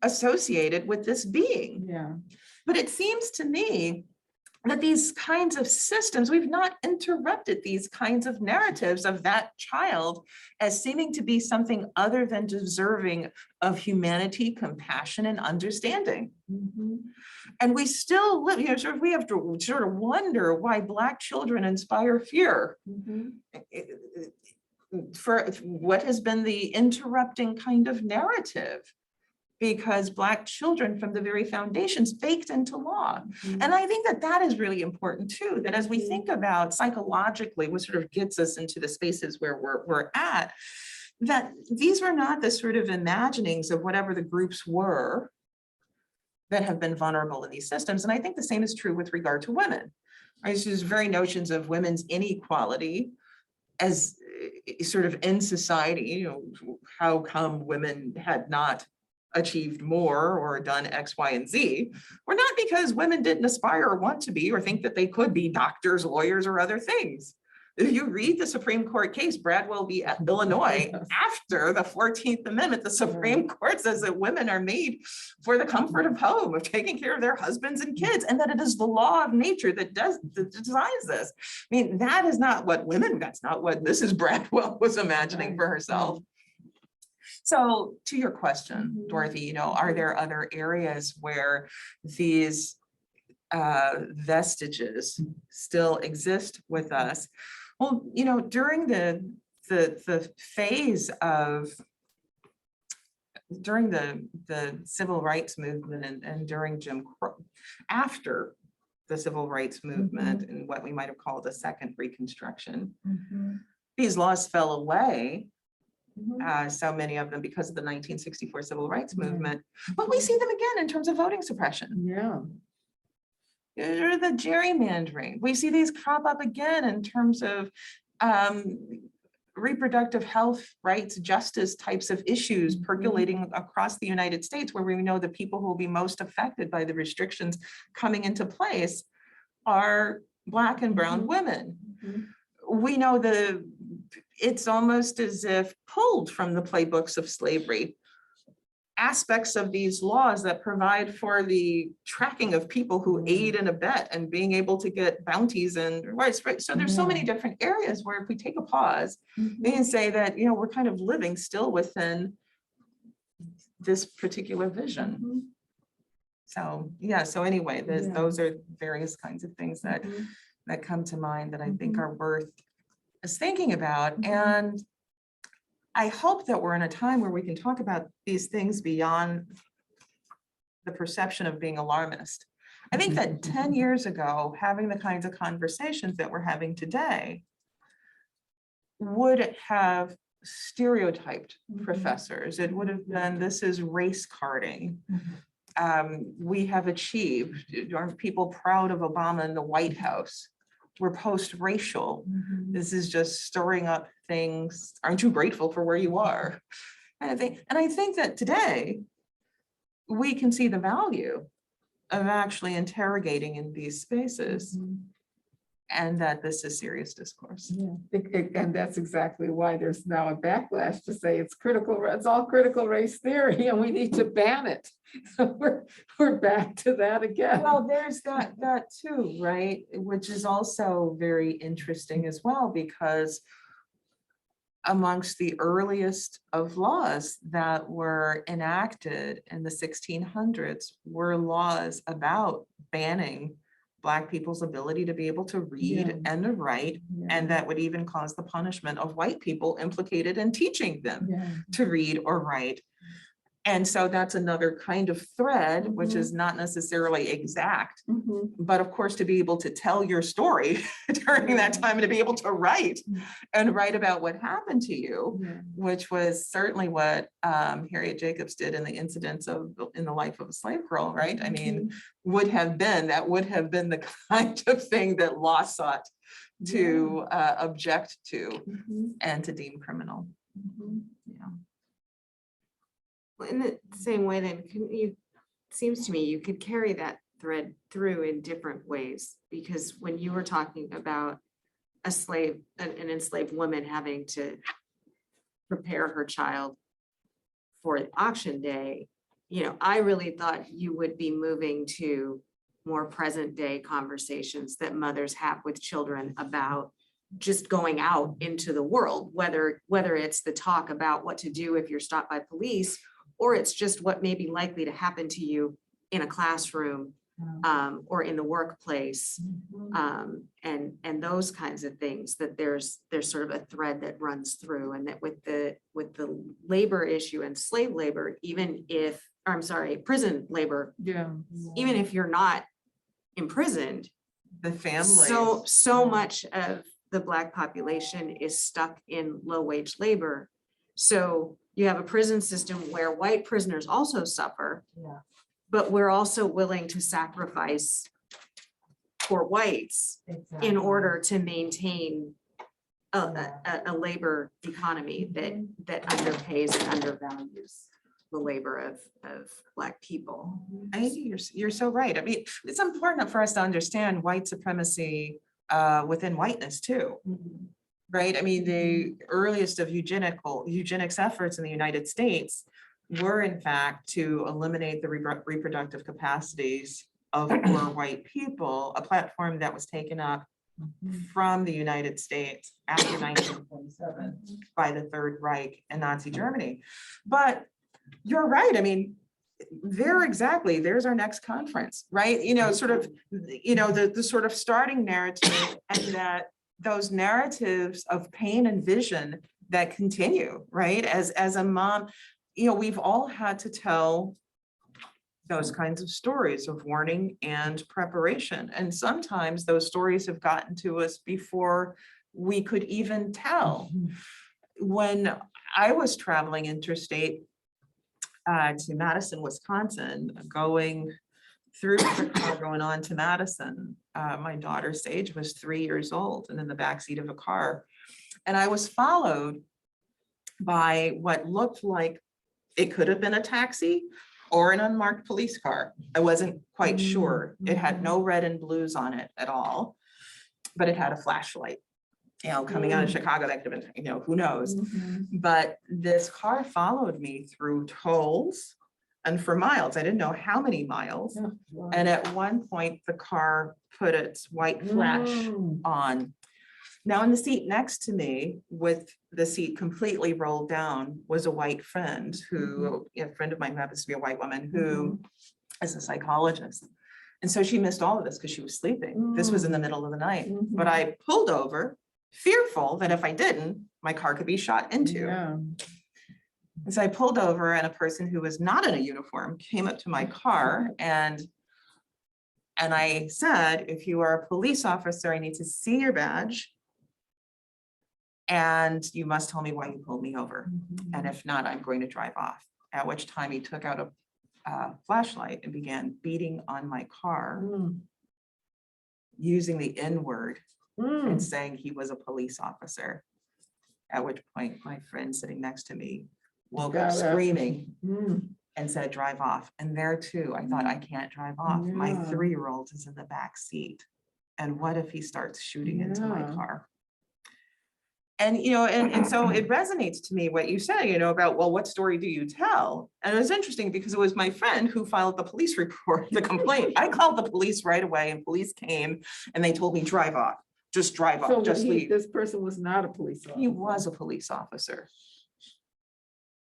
[SPEAKER 2] associated with this being. But it seems to me that these kinds of systems, we've not interrupted these kinds of narratives of that child as seeming to be something other than deserving of humanity, compassion, and understanding. And we still live, we have to sort of wonder why Black children inspire fear. For what has been the interrupting kind of narrative, because Black children from the very foundations baked into law. And I think that is really important too, that as we think about psychologically what sort of gets us into the spaces where we're at, that these were not the sort of imaginings of whatever the groups were that have been vulnerable in these systems. And I think the same is true with regard to women. Right? So there's very notions of women's inequality as sort of in society, how come women had not achieved more or done X, Y, and Z, or not because women didn't aspire or want to be or think that they could be doctors, lawyers, or other things, If you read the Supreme Court case, Bradwell v. Illinois, after the 14th Amendment, the Supreme Court says that women are made for the comfort of home, of taking care of their husbands and kids, and that it is the law of nature that designs this. I mean, that is not what that's not what Mrs. Bradwell was imagining for herself. So to your question, Dorothy, are there other areas where these vestiges still exist with us? Well, during the phase of, during the civil rights movement and during Jim Crow, after the civil rights movement and what we might have called the second Reconstruction, these laws fell away. So many of them because of the 1964 civil rights movement, but we see them again in terms of voting suppression. Or the gerrymandering. We see these crop up again in terms of reproductive health, rights, justice types of issues percolating across the United States, where we know the people who will be most affected by the restrictions coming into place are Black and brown women. We know it's almost as if pulled from the playbooks of slavery, aspects of these laws that provide for the tracking of people who aid and abet and being able to get bounties and rights. So there's so many different areas where if we take a pause, we can say that, we're kind of living still within this particular vision. So yeah, so anyway, those are various kinds of things that come to mind that I think are worth us thinking about. And I hope that we're in a time where we can talk about these things beyond the perception of being alarmist. I think that 10 years ago, having the kinds of conversations that we're having today would have stereotyped professors. It would have been, this is race carding. We have achieved, are people proud of Obama in the White House? We're post-racial. This is just stirring up things. Aren't you grateful for where you are? And I think that today we can see the value of actually interrogating in these spaces, and that this is serious discourse.
[SPEAKER 1] And that's exactly why there's now a backlash to say it's all critical race theory and we need to ban it. So we're back to that again.
[SPEAKER 2] Well, there's that too, right? Which is also very interesting as well, because amongst the earliest of laws that were enacted in the 1600s were laws about banning Black people's ability to be able to read and to write, and that would even cause the punishment of white people implicated in teaching them to read or write. And so that's another kind of thread, which is not necessarily exact, but of course, to be able to tell your story during that time and to be able to write and write about what happened to you, which was certainly what Harriet Jacobs did in the incidents in the life of a slave girl, right? I mean, would have been the kind of thing that law sought to object to and to deem criminal.
[SPEAKER 3] In the same way, then, seems to me you could carry that thread through in different ways, because when you were talking about an enslaved woman having to prepare her child for the auction day, I really thought you would be moving to more present day conversations that mothers have with children about just going out into the world, whether it's the talk about what to do if you're stopped by police, or it's just what may be likely to happen to you in a classroom or in the workplace, and those kinds of things, that there's sort of a thread that runs through, and that with the labor issue and slave labor, prison labor, even if you're not imprisoned,
[SPEAKER 2] The family.
[SPEAKER 3] So much of the Black population is stuck in low-wage labor. So you have a prison system where white prisoners also suffer, but we're also willing to sacrifice for whites in order to maintain a labor economy that underpays and undervalues the labor of Black people.
[SPEAKER 2] I think you're so right. I mean, it's important for us to understand white supremacy within whiteness too, right? I mean, the earliest of eugenics efforts in the United States were in fact to eliminate the reproductive capacities of poor white people, a platform that was taken up from the United States after 1947 by the Third Reich and Nazi Germany. But you're right. I mean, there's our next conference, right? Sort of, the sort of starting narrative, and that those narratives of pain and vision that continue, right? As a mom, we've all had to tell those kinds of stories of warning and preparation. And sometimes those stories have gotten to us before we could even tell. When I was traveling interstate to Madison, Wisconsin, going through Chicago and on to Madison, my daughter Sage was 3 years old and in the backseat of a car. And I was followed by what looked like it could have been a taxi or an unmarked police car. I wasn't quite sure. It had no red and blues on it at all, but it had a flashlight. Coming out of Chicago, that could have been, who knows? But this car followed me through tolls and for miles. I didn't know how many miles. And at one point, the car put its white flash on. Now, in the seat next to me, with the seat completely rolled down, was a white friend who, a friend of mine who happens to be a white woman who is a psychologist. And so she missed all of this because she was sleeping. This was in the middle of the night. But I pulled over, fearful that if I didn't, my car could be shot into. And so I pulled over, and a person who was not in a uniform came up to my car, and I said, if you are a police officer, I need to see your badge. And you must tell me why you pulled me over. And if not, I'm going to drive off. At which time he took out a flashlight and began beating on my car, using the N-word and saying he was a police officer. At which point my friend sitting next to me woke up screaming and said, drive off. And there too, I thought, I can't drive off. My 3-year-old is in the back seat. And what if he starts shooting into my car? And, and so it resonates to me what you say, about, well, what story do you tell? And it was interesting because it was my friend who filed the police report, the complaint. I called the police right away, and police came and they told me, drive off, just drive off, just leave.
[SPEAKER 1] This person was not a police officer.
[SPEAKER 2] He was a police officer.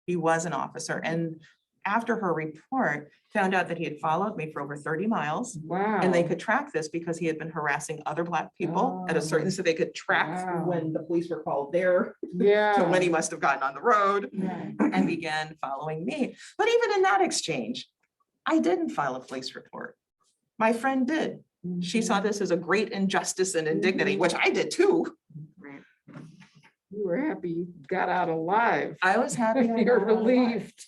[SPEAKER 2] He was an officer. And after her report, found out that he had followed me for over 30 miles.
[SPEAKER 1] Wow.
[SPEAKER 2] And they could track this because he had been harassing other Black people at a certain, so they could track when the police were called there. So when he must have gotten on the road and began following me. But even in that exchange, I didn't file a police report. My friend did. She saw this as a great injustice and indignity, which I did too.
[SPEAKER 1] You were happy you got out alive.
[SPEAKER 2] I was happy.
[SPEAKER 1] You're relieved.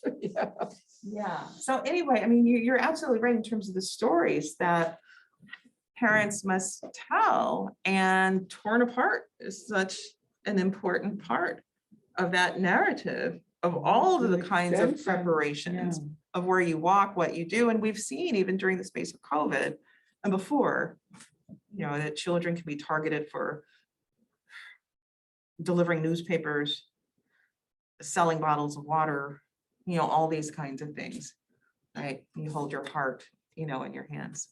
[SPEAKER 2] Yeah. So anyway, I mean, you're absolutely right in terms of the stories that parents must tell, and torn apart is such an important part of that narrative of all of the kinds of preparations of where you walk, what you do. And we've seen even during the space of COVID and before, that children can be targeted for delivering newspapers, selling bottles of water, all these kinds of things, right? You hold your heart, in your hands.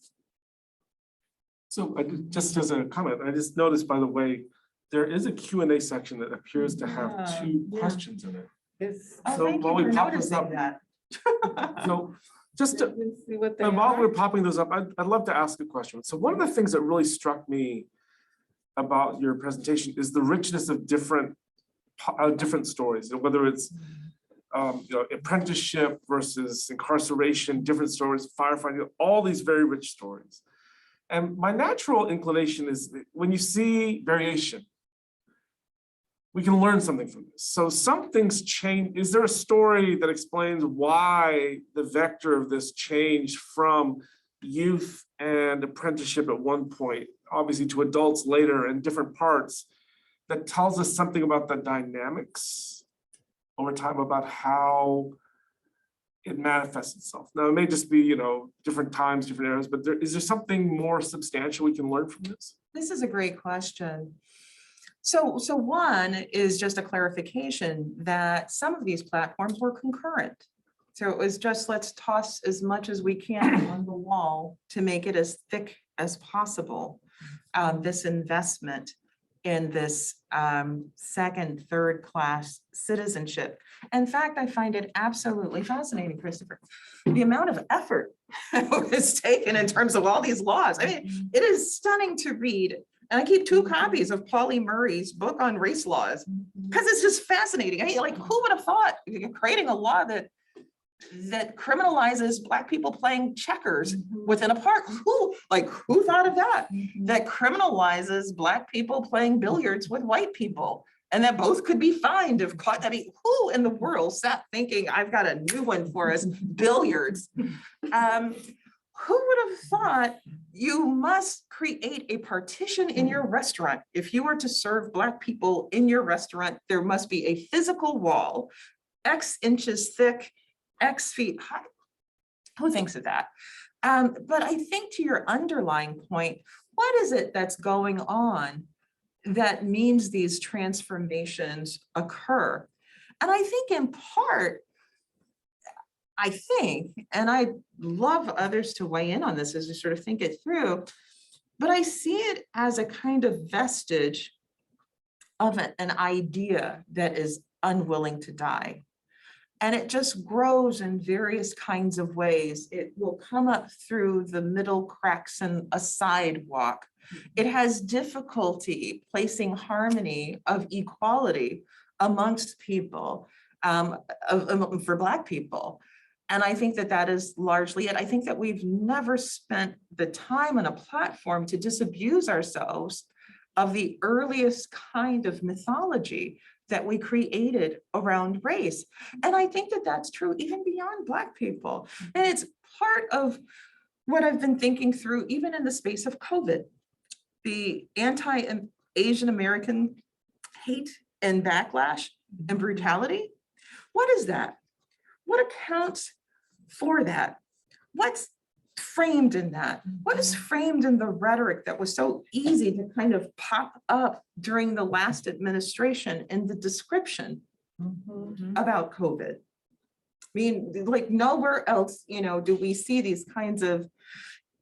[SPEAKER 4] So just as a comment, I just noticed, by the way, there is a Q&A section that appears to have 2 questions in it.
[SPEAKER 2] So while we pop this up,
[SPEAKER 4] so just to,
[SPEAKER 1] see what they
[SPEAKER 4] and while
[SPEAKER 1] are.
[SPEAKER 4] we're popping those up, I'd love to ask a question. So one of the things that really struck me about your presentation is the richness of different stories, whether it's apprenticeship versus incarceration, different stories, firefighting, all these very rich stories. And my natural inclination is that when you see variation, we can learn something from this. So some things change. Is there a story that explains why the vector of this changed from youth and apprenticeship at one point, obviously to adults later in different parts, that tells us something about the dynamics over time, about how it manifests itself. Now, it may just be, different times, different eras, but is there something more substantial we can learn from this?
[SPEAKER 2] This is a great question. So one is just a clarification that some of these platforms were concurrent. So it was just, let's toss as much as we can on the wall to make it as thick as possible. This investment in this second, third class citizenship. In fact, I find it absolutely fascinating, Christopher, the amount of effort that was taken in terms of all these laws. I mean, it is stunning to read. And I keep 2 copies of Polly Murray's book on race laws, because it's just fascinating. I mean, like, who would have thought creating a law that criminalizes Black people playing checkers within a park? Who thought of that? That criminalizes Black people playing billiards with white people, and that both could be fined if caught. I mean, who in the world sat thinking, I've got a new one for us, billiards? Who would have thought you must create a partition in your restaurant? If you were to serve Black people in your restaurant, there must be a physical wall, X inches thick, X feet high. Who thinks of that? But I think to your underlying point, what is it that's going on that means these transformations occur? And I think in part, and I'd love others to weigh in on this as we sort of think it through, but I see it as a kind of vestige of an idea that is unwilling to die. And it just grows in various kinds of ways. It will come up through the middle cracks in a sidewalk. It has difficulty placing harmony of equality amongst people, for Black people. And I think that is largely it. I think that we've never spent the time on a platform to disabuse ourselves of the earliest kind of mythology that we created around race. And I think that that's true even beyond Black people. And it's part of what I've been thinking through, even in the space of COVID, the anti-Asian American hate and backlash and brutality. What is that? What accounts for that? What's framed in that? What is framed in the rhetoric that was so easy to kind of pop up during the last administration in the description about COVID? I mean, like nowhere else, do we see these kinds of,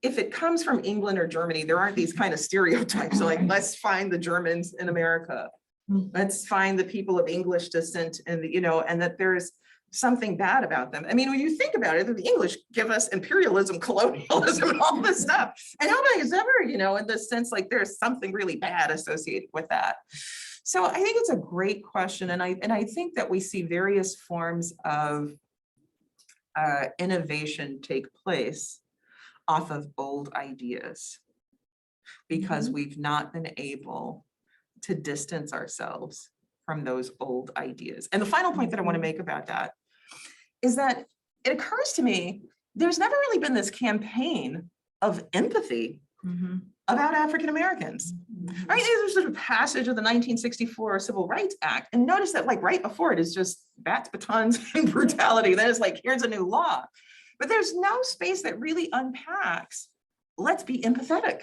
[SPEAKER 2] if it comes from England or Germany, there aren't these kind of stereotypes. So like, let's find the Germans in America. Let's find the people of English descent and and that there's something bad about them. I mean, when you think about it, the English give us imperialism, colonialism, and all this stuff. And nobody's ever, in the sense like there's something really bad associated with that. So I think it's a great question. And I think that we see various forms of innovation take place off of old ideas because we've not been able to distance ourselves from those old ideas. And the final point that I want to make about that is that it occurs to me, there's never really been this campaign of empathy about African Americans. Right? There's sort of passage of the 1964 Civil Rights Act. And notice that like right before it is just bats, batons, and brutality. Then it's like, here's a new law. But there's no space that really unpacks, let's be empathetic.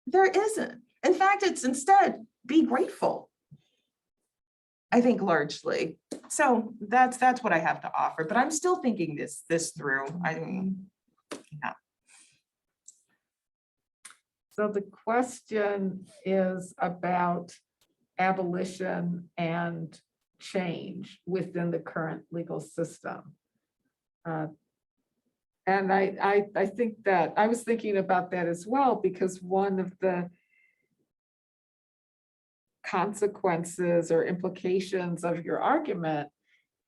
[SPEAKER 2] There isn't. In fact, it's instead, be grateful. I think largely. So that's what I have to offer, but I'm still thinking this through. Yeah.
[SPEAKER 1] So the question is about abolition and change within the current legal system. And I think that I was thinking about that as well, because one of the consequences or implications of your argument,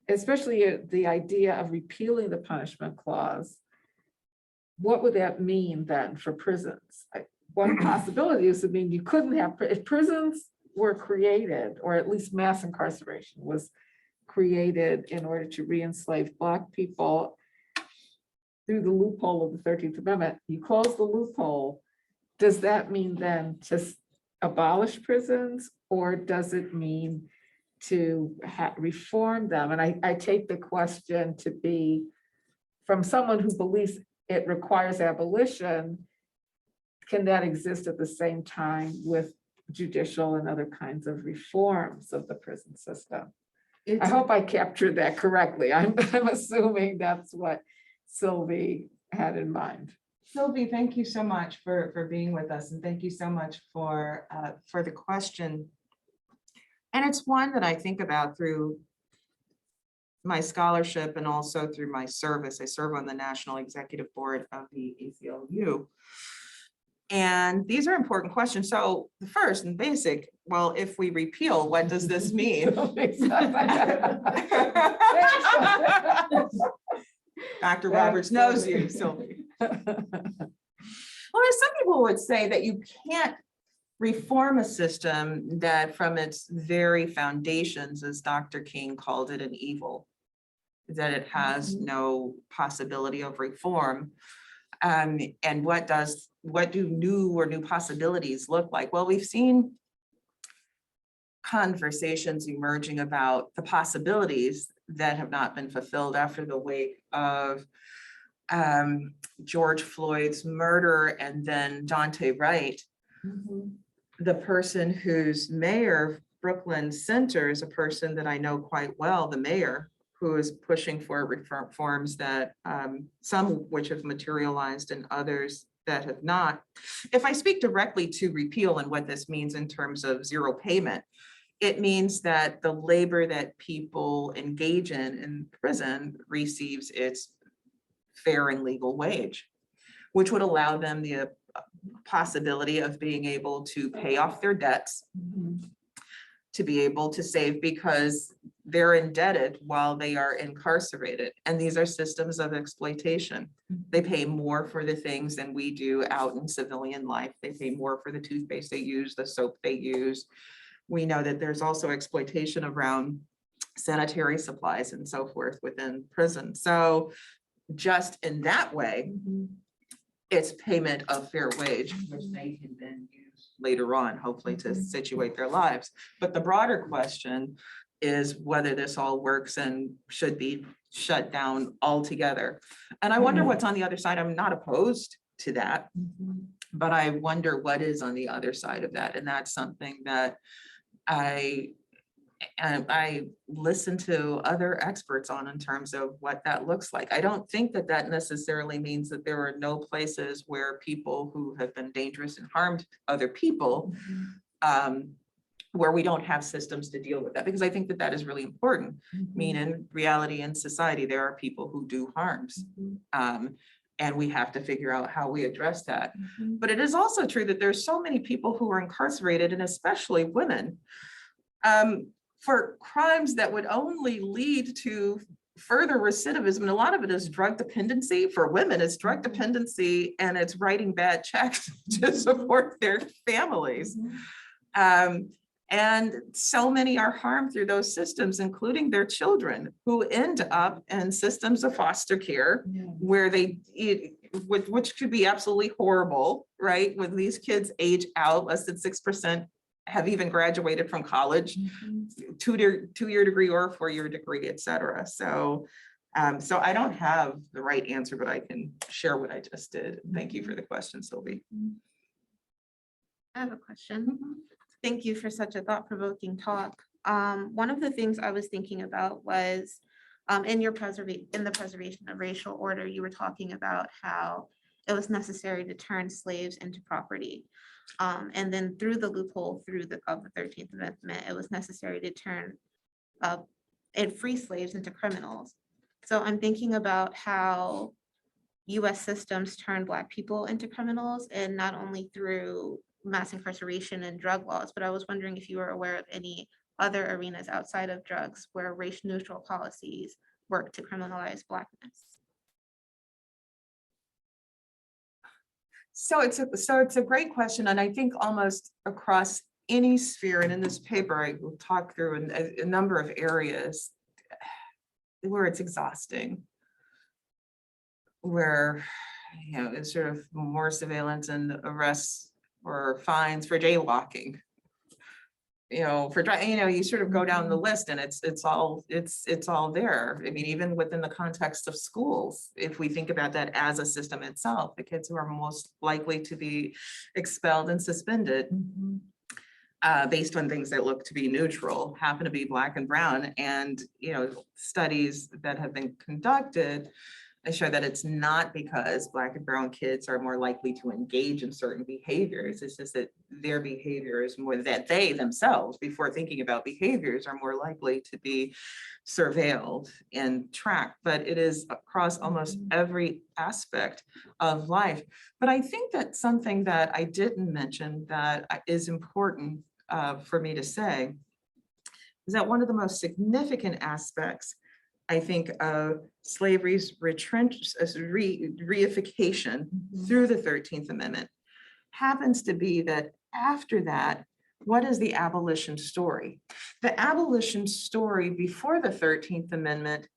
[SPEAKER 1] especially the idea of repealing the punishment clause, what would that mean then for prisons? One possibility is to mean you couldn't have, if prisons were created, or at least mass incarceration was created in order to re-enslave Black people through the loophole of the 13th Amendment, you close the loophole, does that mean then to abolish prisons, or does it mean to reform them? And I take the question to be from someone who believes it requires abolition. Can that exist at the same time with judicial and other kinds of reforms of the prison system? I
[SPEAKER 2] It's-
[SPEAKER 1] hope I captured that correctly. I'm assuming that's what Sylvie had in mind.
[SPEAKER 2] Sylvie, thank you so much for being with us, and thank you so much for the question. And it's one that I think about through my scholarship and also through my service. I serve on the National Executive Board of the ACLU. And these are important questions. So the first and basic, well, if we repeal, what does this mean? Dr. Roberts knows you, Sylvie. Well, some people would say that you can't reform a system that from its very foundations, as Dr. King called it, an evil, that it has no possibility of reform. And what do new possibilities look like? Well, we've seen conversations emerging about the possibilities that have not been fulfilled after the wake of George Floyd's murder, and then Daunte Wright, the person who's mayor of Brooklyn Center, is a person that I know quite well, the mayor, who is pushing for reforms that some of which have materialized and others that have not. If I speak directly to repeal and what this means in terms of zero payment, it means that the labor that people engage in prison receives its fair and legal wage, which would allow them the possibility of being able to pay off their debts, to be able to save, because they're indebted while they are incarcerated. And these are systems of exploitation. They pay more for the things than we do out in civilian life. They pay more for the toothpaste they use, the soap they use. We know that there's also exploitation around sanitary supplies and so forth within prison. So just in that way, it's payment of fair wage, which they can then use later on, hopefully, to situate their lives. But the broader question is whether this all works and should be shut down altogether. And I wonder what's on the other side. I'm not opposed to that, but I wonder what is on the other side of that. And that's something that I listen to other experts on in terms of what that looks like. I don't think that that necessarily means that there are no places where people who have been dangerous and harmed other people, where we don't have systems to deal with that, because I think that that is really important. I mean, in reality, in society, there are people who do harms. And we have to figure out how we address that. But it is also true that there's so many people who are incarcerated, and especially women, for crimes that would only lead to further recidivism. And a lot of it is drug dependency. For women, it's drug dependency, and it's writing bad checks to support their families. And so many are harmed through those systems, including their children, who end up in systems of foster care where which could be absolutely horrible, right? When these kids age out, less than 6% have even graduated from college, two-year degree or a 4-year degree, et cetera. So I don't have the right answer, but I can share what I just did. Thank you for the question, Sylvie.
[SPEAKER 5] I have a question. Thank you for such a thought-provoking talk. One of the things I was thinking about was in the preservation of racial order, you were talking about how it was necessary to turn slaves into property. And then through the loophole of the 13th Amendment, it was necessary to turn and free slaves into criminals. So I'm thinking about how US systems turn Black people into criminals, and not only through mass incarceration and drug laws, but I was wondering if you were aware of any other arenas outside of drugs where race neutral policies work to criminalize Blackness.
[SPEAKER 2] So it's a great question, and I think almost across any sphere, and in this paper I will talk through a number of areas where it's exhausting, where it's sort of more surveillance and arrests or fines for jaywalking, for driving, you sort of go down the list and it's all there. I mean, even within the context of schools, if we think about that as a system itself, the kids who are most likely to be expelled and suspended based on things that look to be neutral happen to be Black and brown. And, studies that have been conducted, they show that it's not because Black and brown kids are more likely to engage in certain behaviors. It's just that their behavior is more that they themselves, before thinking about behaviors, are more likely to be surveilled and tracked. But it is across almost every aspect of life. But I think that something that I didn't mention that is important for me to say is that one of the most significant aspects, I think, of slavery's reification through the 13th Amendment happens to be that after that, what is the abolition story? The abolition story before the 13th Amendment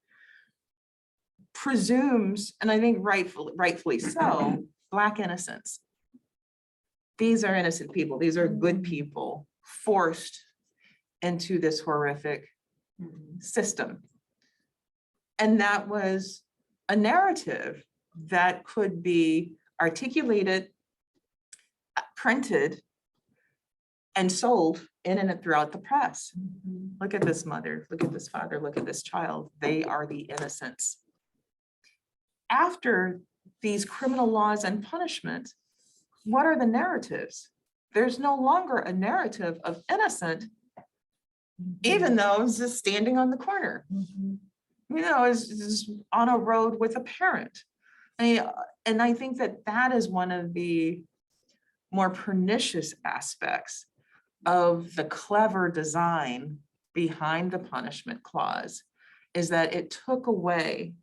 [SPEAKER 2] presumes, and I think rightfully so, Black innocence. These are innocent people. These are good people forced into this horrific system. And that was a narrative that could be articulated, printed, and sold in and throughout the press. Look at this mother, look at this father, look at this child. They are the innocents. After these criminal laws and punishment, what are the narratives? There's no longer a narrative of innocent, even though it's just standing on the corner. Is on a road with a parent. And I think that that is one of the more pernicious aspects of the clever design behind the punishment clause, is that it took away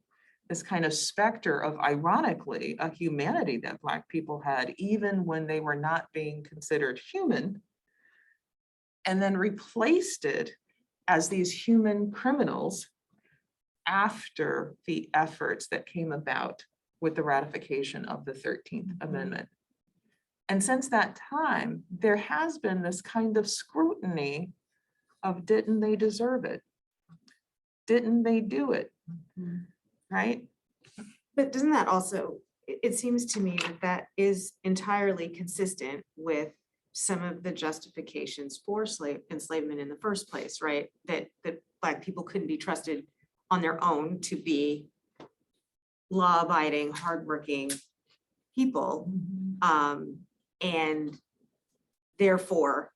[SPEAKER 2] this kind of specter of, ironically, a humanity that Black people had, even when they were not being considered human, and then replaced it as these human criminals after the efforts that came about with the ratification of the 13th Amendment. And since that time, there has been this kind of scrutiny of, didn't they deserve it? Didn't they do it? Right?
[SPEAKER 3] But doesn't that also, it seems to me that that is entirely consistent with some of the justifications for enslavement in the first place, right? That Black people couldn't be trusted on their own to be law-abiding, hardworking people. And therefore,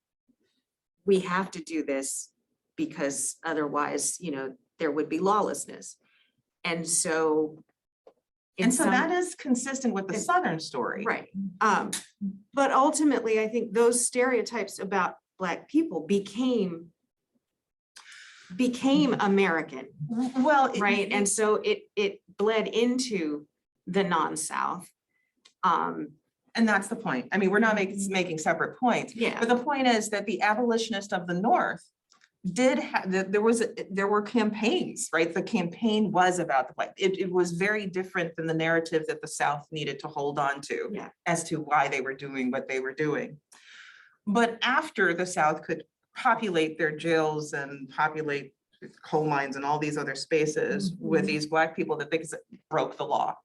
[SPEAKER 3] we have to do this because otherwise, there would be lawlessness. And so
[SPEAKER 2] that is consistent with the Southern story.
[SPEAKER 3] Right. But ultimately, I think those stereotypes about Black people became American,
[SPEAKER 2] Well,
[SPEAKER 3] right? And so it bled into the non-South.
[SPEAKER 2] And that's the point. I mean, we're not making separate points.
[SPEAKER 3] Yeah.
[SPEAKER 2] But the point is that the abolitionists of the North did have, there were campaigns, right? The campaign was about the Black. It was very different than the narrative that the South needed to hold on to as to why they were doing what they were doing. But after the South could populate their jails and populate coal mines and all these other spaces with these Black people that they broke the law.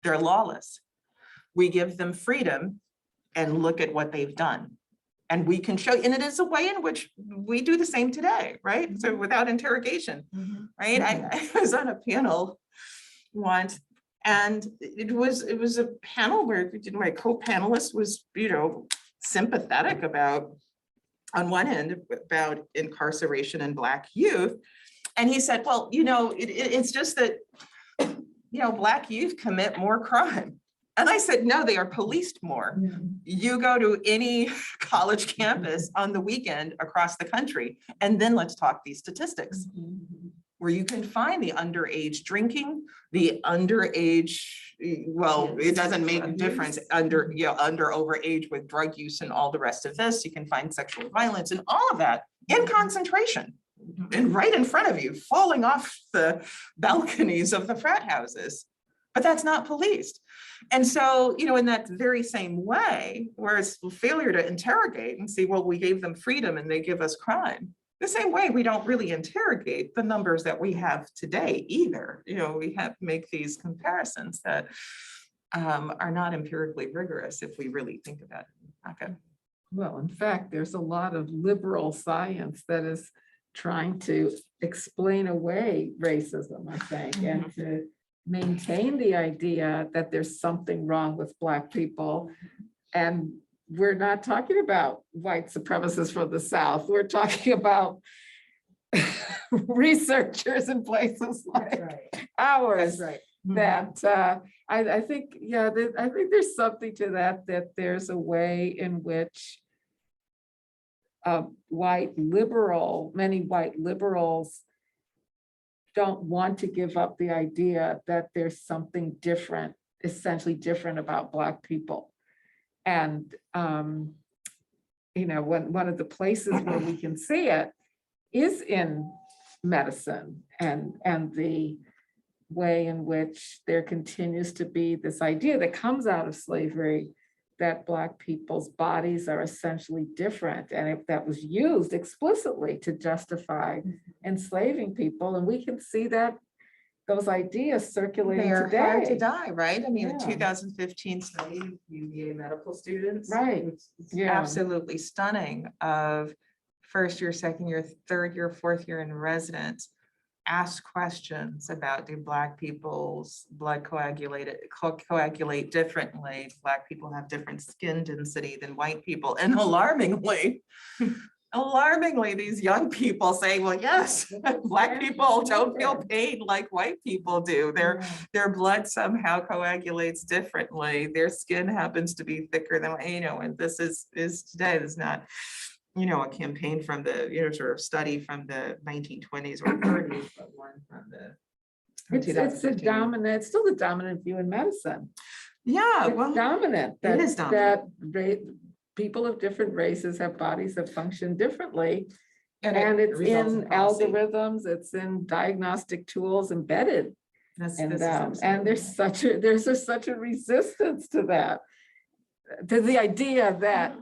[SPEAKER 2] They're lawless. We give them freedom and look at what they've done. And we can show, and it is a way in which we do the same today, right? So without interrogation, right? I was on a panel once, and it was a panel where my co-panelist was, sympathetic about, on one end, about incarceration and Black youth. And he said, well, it's just that, Black youth commit more crime. And I said, no, they are policed more. You go to any college campus on the weekend across the country, and then let's talk these statistics, where you can find the underage drinking, the underage, well, it doesn't make a difference, under overage with drug use and all the rest of this. You can find sexual violence and all of that in concentration and right in front of you, falling off the balconies of the frat houses. but that's not policed. And so, you know, in that very same way, whereas failure to interrogate and see, well, we gave them freedom and they give us crime. The same way, we don't really interrogate the numbers that we have today either. You know, we have to make these comparisons that are not empirically rigorous if we really think about it. Okay.
[SPEAKER 1] Well, in fact, there's a lot of liberal science that is trying to explain away racism, I think, and to maintain the idea that there's something wrong with Black people. And we're not talking about white supremacists from the South. We're talking about researchers in places like ours.
[SPEAKER 2] right.
[SPEAKER 1] That I think, yeah, I think there's something to that, that there's a way in which many white liberals don't want to give up the idea that there's something different, essentially different about Black people. And, you know, one of the places where we can see it is in medicine and the way in which there continues to be this idea that comes out of slavery that Black people's bodies are essentially different. And if that was used explicitly to justify enslaving people, and we can see that those ideas circulating
[SPEAKER 2] They are hard to
[SPEAKER 1] today.
[SPEAKER 2] die, right? I mean, the
[SPEAKER 1] Yeah.
[SPEAKER 2] 2015 study of UVA medical students.
[SPEAKER 1] Right.
[SPEAKER 2] It's
[SPEAKER 1] Yeah.
[SPEAKER 2] absolutely stunning of first year, second year, third year, fourth year in residence, ask questions about, do Black people's blood coagulate differently? Black people have different skin density than white people. And alarmingly, these young people say, well, yes, Black people don't feel pain like white people do. Their blood somehow coagulates differently. Their skin happens to be thicker than, you know, and this is today, this is not, you know, a campaign from the, you know, sort of study from the 1920s or 30s, but one from the.
[SPEAKER 1] It's still the dominant view in medicine.
[SPEAKER 2] Yeah,
[SPEAKER 1] It's
[SPEAKER 2] well,
[SPEAKER 1] dominant.
[SPEAKER 2] it is dominant.
[SPEAKER 1] People of different races have bodies that function differently.
[SPEAKER 2] and
[SPEAKER 1] And
[SPEAKER 2] it
[SPEAKER 1] it's
[SPEAKER 2] results
[SPEAKER 1] in
[SPEAKER 2] policy.
[SPEAKER 1] algorithms, it's in diagnostic tools embedded.
[SPEAKER 2] This
[SPEAKER 1] And
[SPEAKER 2] is
[SPEAKER 1] there's such a resistance to that, to the idea that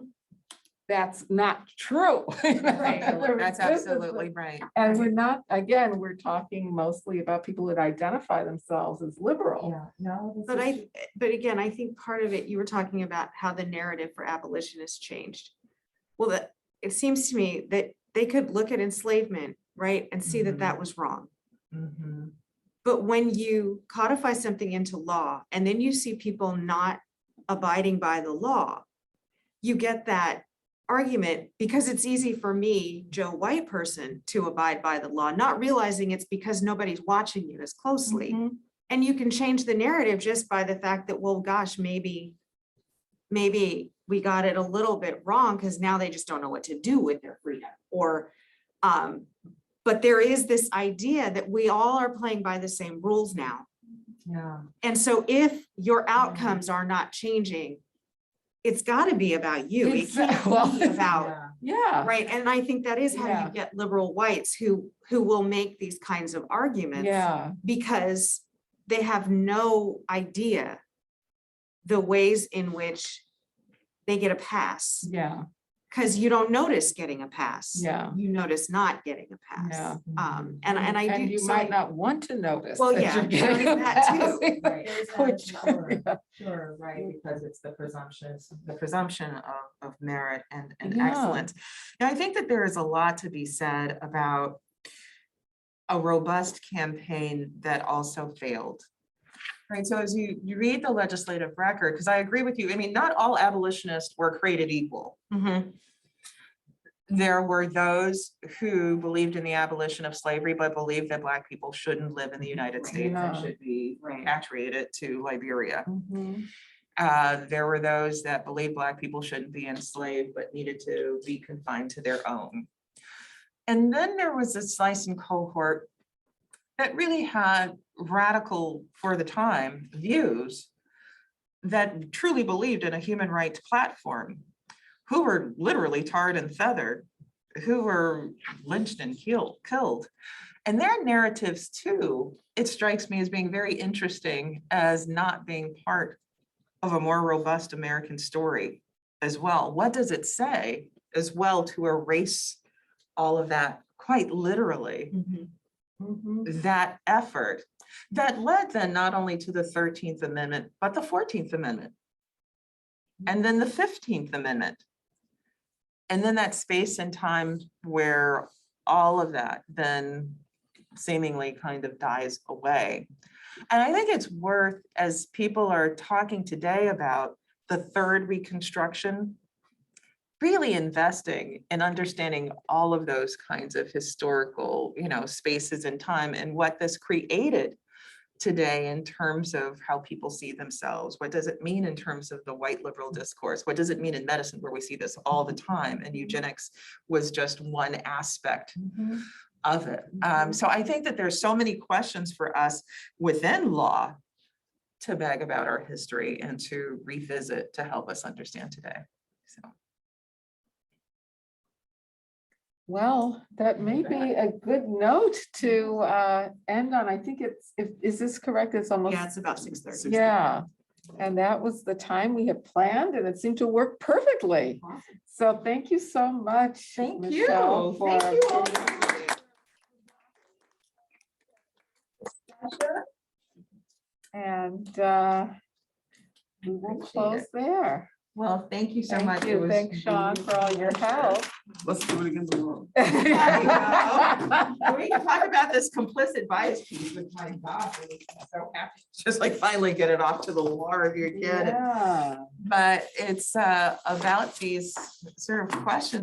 [SPEAKER 1] that's not true.
[SPEAKER 2] Right,
[SPEAKER 1] The
[SPEAKER 2] that's
[SPEAKER 1] resistance-
[SPEAKER 2] absolutely right.
[SPEAKER 1] And we're not, again, we're talking mostly about people that identify themselves as liberal.
[SPEAKER 2] Yeah, no.
[SPEAKER 3] But again, I think part of it, you were talking about how the narrative for abolitionists changed. Well, it seems to me that they could look at enslavement, right, and see that that was wrong.
[SPEAKER 2] Mhm.
[SPEAKER 3] But when you codify something into law and then you see people not abiding by the law, you get that argument because it's easy for me, Joe White person, to abide by the law, not realizing it's because nobody's watching you as closely.
[SPEAKER 1] Mhm.
[SPEAKER 3] And you can change the narrative just by the fact that, well, gosh, maybe we got it a little bit wrong because now they just don't know what to do with their freedom. Or, but there is this idea that we all are playing by the same rules now.
[SPEAKER 2] Yeah.
[SPEAKER 3] And so if your outcomes are not changing, it's got to be about you. It can't be about,
[SPEAKER 1] Yeah.
[SPEAKER 3] right? And I think that is how
[SPEAKER 1] Yeah.
[SPEAKER 3] you get liberal whites who will make these kinds of arguments.
[SPEAKER 1] Yeah.
[SPEAKER 3] Because they have no idea the ways in which they get a pass.
[SPEAKER 1] Yeah.
[SPEAKER 3] Because you don't notice getting a pass.
[SPEAKER 1] Yeah.
[SPEAKER 3] You notice not getting a pass.
[SPEAKER 1] Yeah.
[SPEAKER 3] And I do.
[SPEAKER 1] And you
[SPEAKER 3] so
[SPEAKER 1] might
[SPEAKER 3] I-
[SPEAKER 1] not want to notice.
[SPEAKER 3] Well,
[SPEAKER 1] that
[SPEAKER 3] yeah,
[SPEAKER 1] you're
[SPEAKER 3] there
[SPEAKER 1] getting
[SPEAKER 3] is
[SPEAKER 1] a
[SPEAKER 3] that
[SPEAKER 1] pass.
[SPEAKER 3] too.
[SPEAKER 1] Which-
[SPEAKER 2] Sure, right, because it's the presumption of merit and
[SPEAKER 1] Yeah.
[SPEAKER 2] excellence. Now, I think that there is a lot to be said about a robust campaign that also failed. Right, so as you read the legislative record, because I agree with you, I mean, not all abolitionists were created equal.
[SPEAKER 3] Mhm.
[SPEAKER 2] There were those who believed in the abolition of slavery, but believed that Black people shouldn't live in the United States and
[SPEAKER 1] Yeah.
[SPEAKER 2] should be repatriated to Liberia.
[SPEAKER 1] Mhm.
[SPEAKER 2] There were those that believed Black people shouldn't be enslaved, but needed to be confined to their own. And then there was a slice and cohort that really had radical, for the time, views that truly believed in a human rights platform, who were literally tarred and feathered, who were lynched and killed. And their narratives too, it strikes me as being very interesting as not being part of a more robust American story as well. What does it say as well to erase all of that quite literally? That effort that led then not only to the 13th Amendment, but the 14th Amendment. And then the 15th Amendment. And then that space and time where all of that then seemingly kind of dies away. And I think it's worth, as people are talking today about the third Reconstruction, really investing in understanding all of those kinds of historical, spaces and time and what this created today in terms of how people see themselves. What does it mean in terms of the white liberal discourse? What does it mean in medicine, where we see this all the time? And eugenics was just one aspect of it. So I think that there's so many questions for us within law to beg about our history and to revisit to help us understand today. So.
[SPEAKER 1] Well, that may be a good note to end on. I think is this correct? It's almost.
[SPEAKER 3] Yeah, it's about 6:30.
[SPEAKER 1] Yeah, and that was the time we had planned and it seemed to work perfectly. So thank you so much.
[SPEAKER 2] Thank
[SPEAKER 1] Michele,
[SPEAKER 2] you.
[SPEAKER 1] for
[SPEAKER 2] Thank you all.
[SPEAKER 1] And we will
[SPEAKER 2] Appreciate
[SPEAKER 1] close
[SPEAKER 2] it.
[SPEAKER 1] there.
[SPEAKER 2] Well, thank you so
[SPEAKER 1] Thank
[SPEAKER 2] much. It
[SPEAKER 1] you.
[SPEAKER 2] was
[SPEAKER 1] Thanks, Sean, for all your help.
[SPEAKER 4] Let's do it again tomorrow.
[SPEAKER 2] And we can talk about this complicit bias piece with my God. I'm so happy to just like finally get it off to the war of your kid.
[SPEAKER 1] Yeah.
[SPEAKER 2] But it's about these sort of questions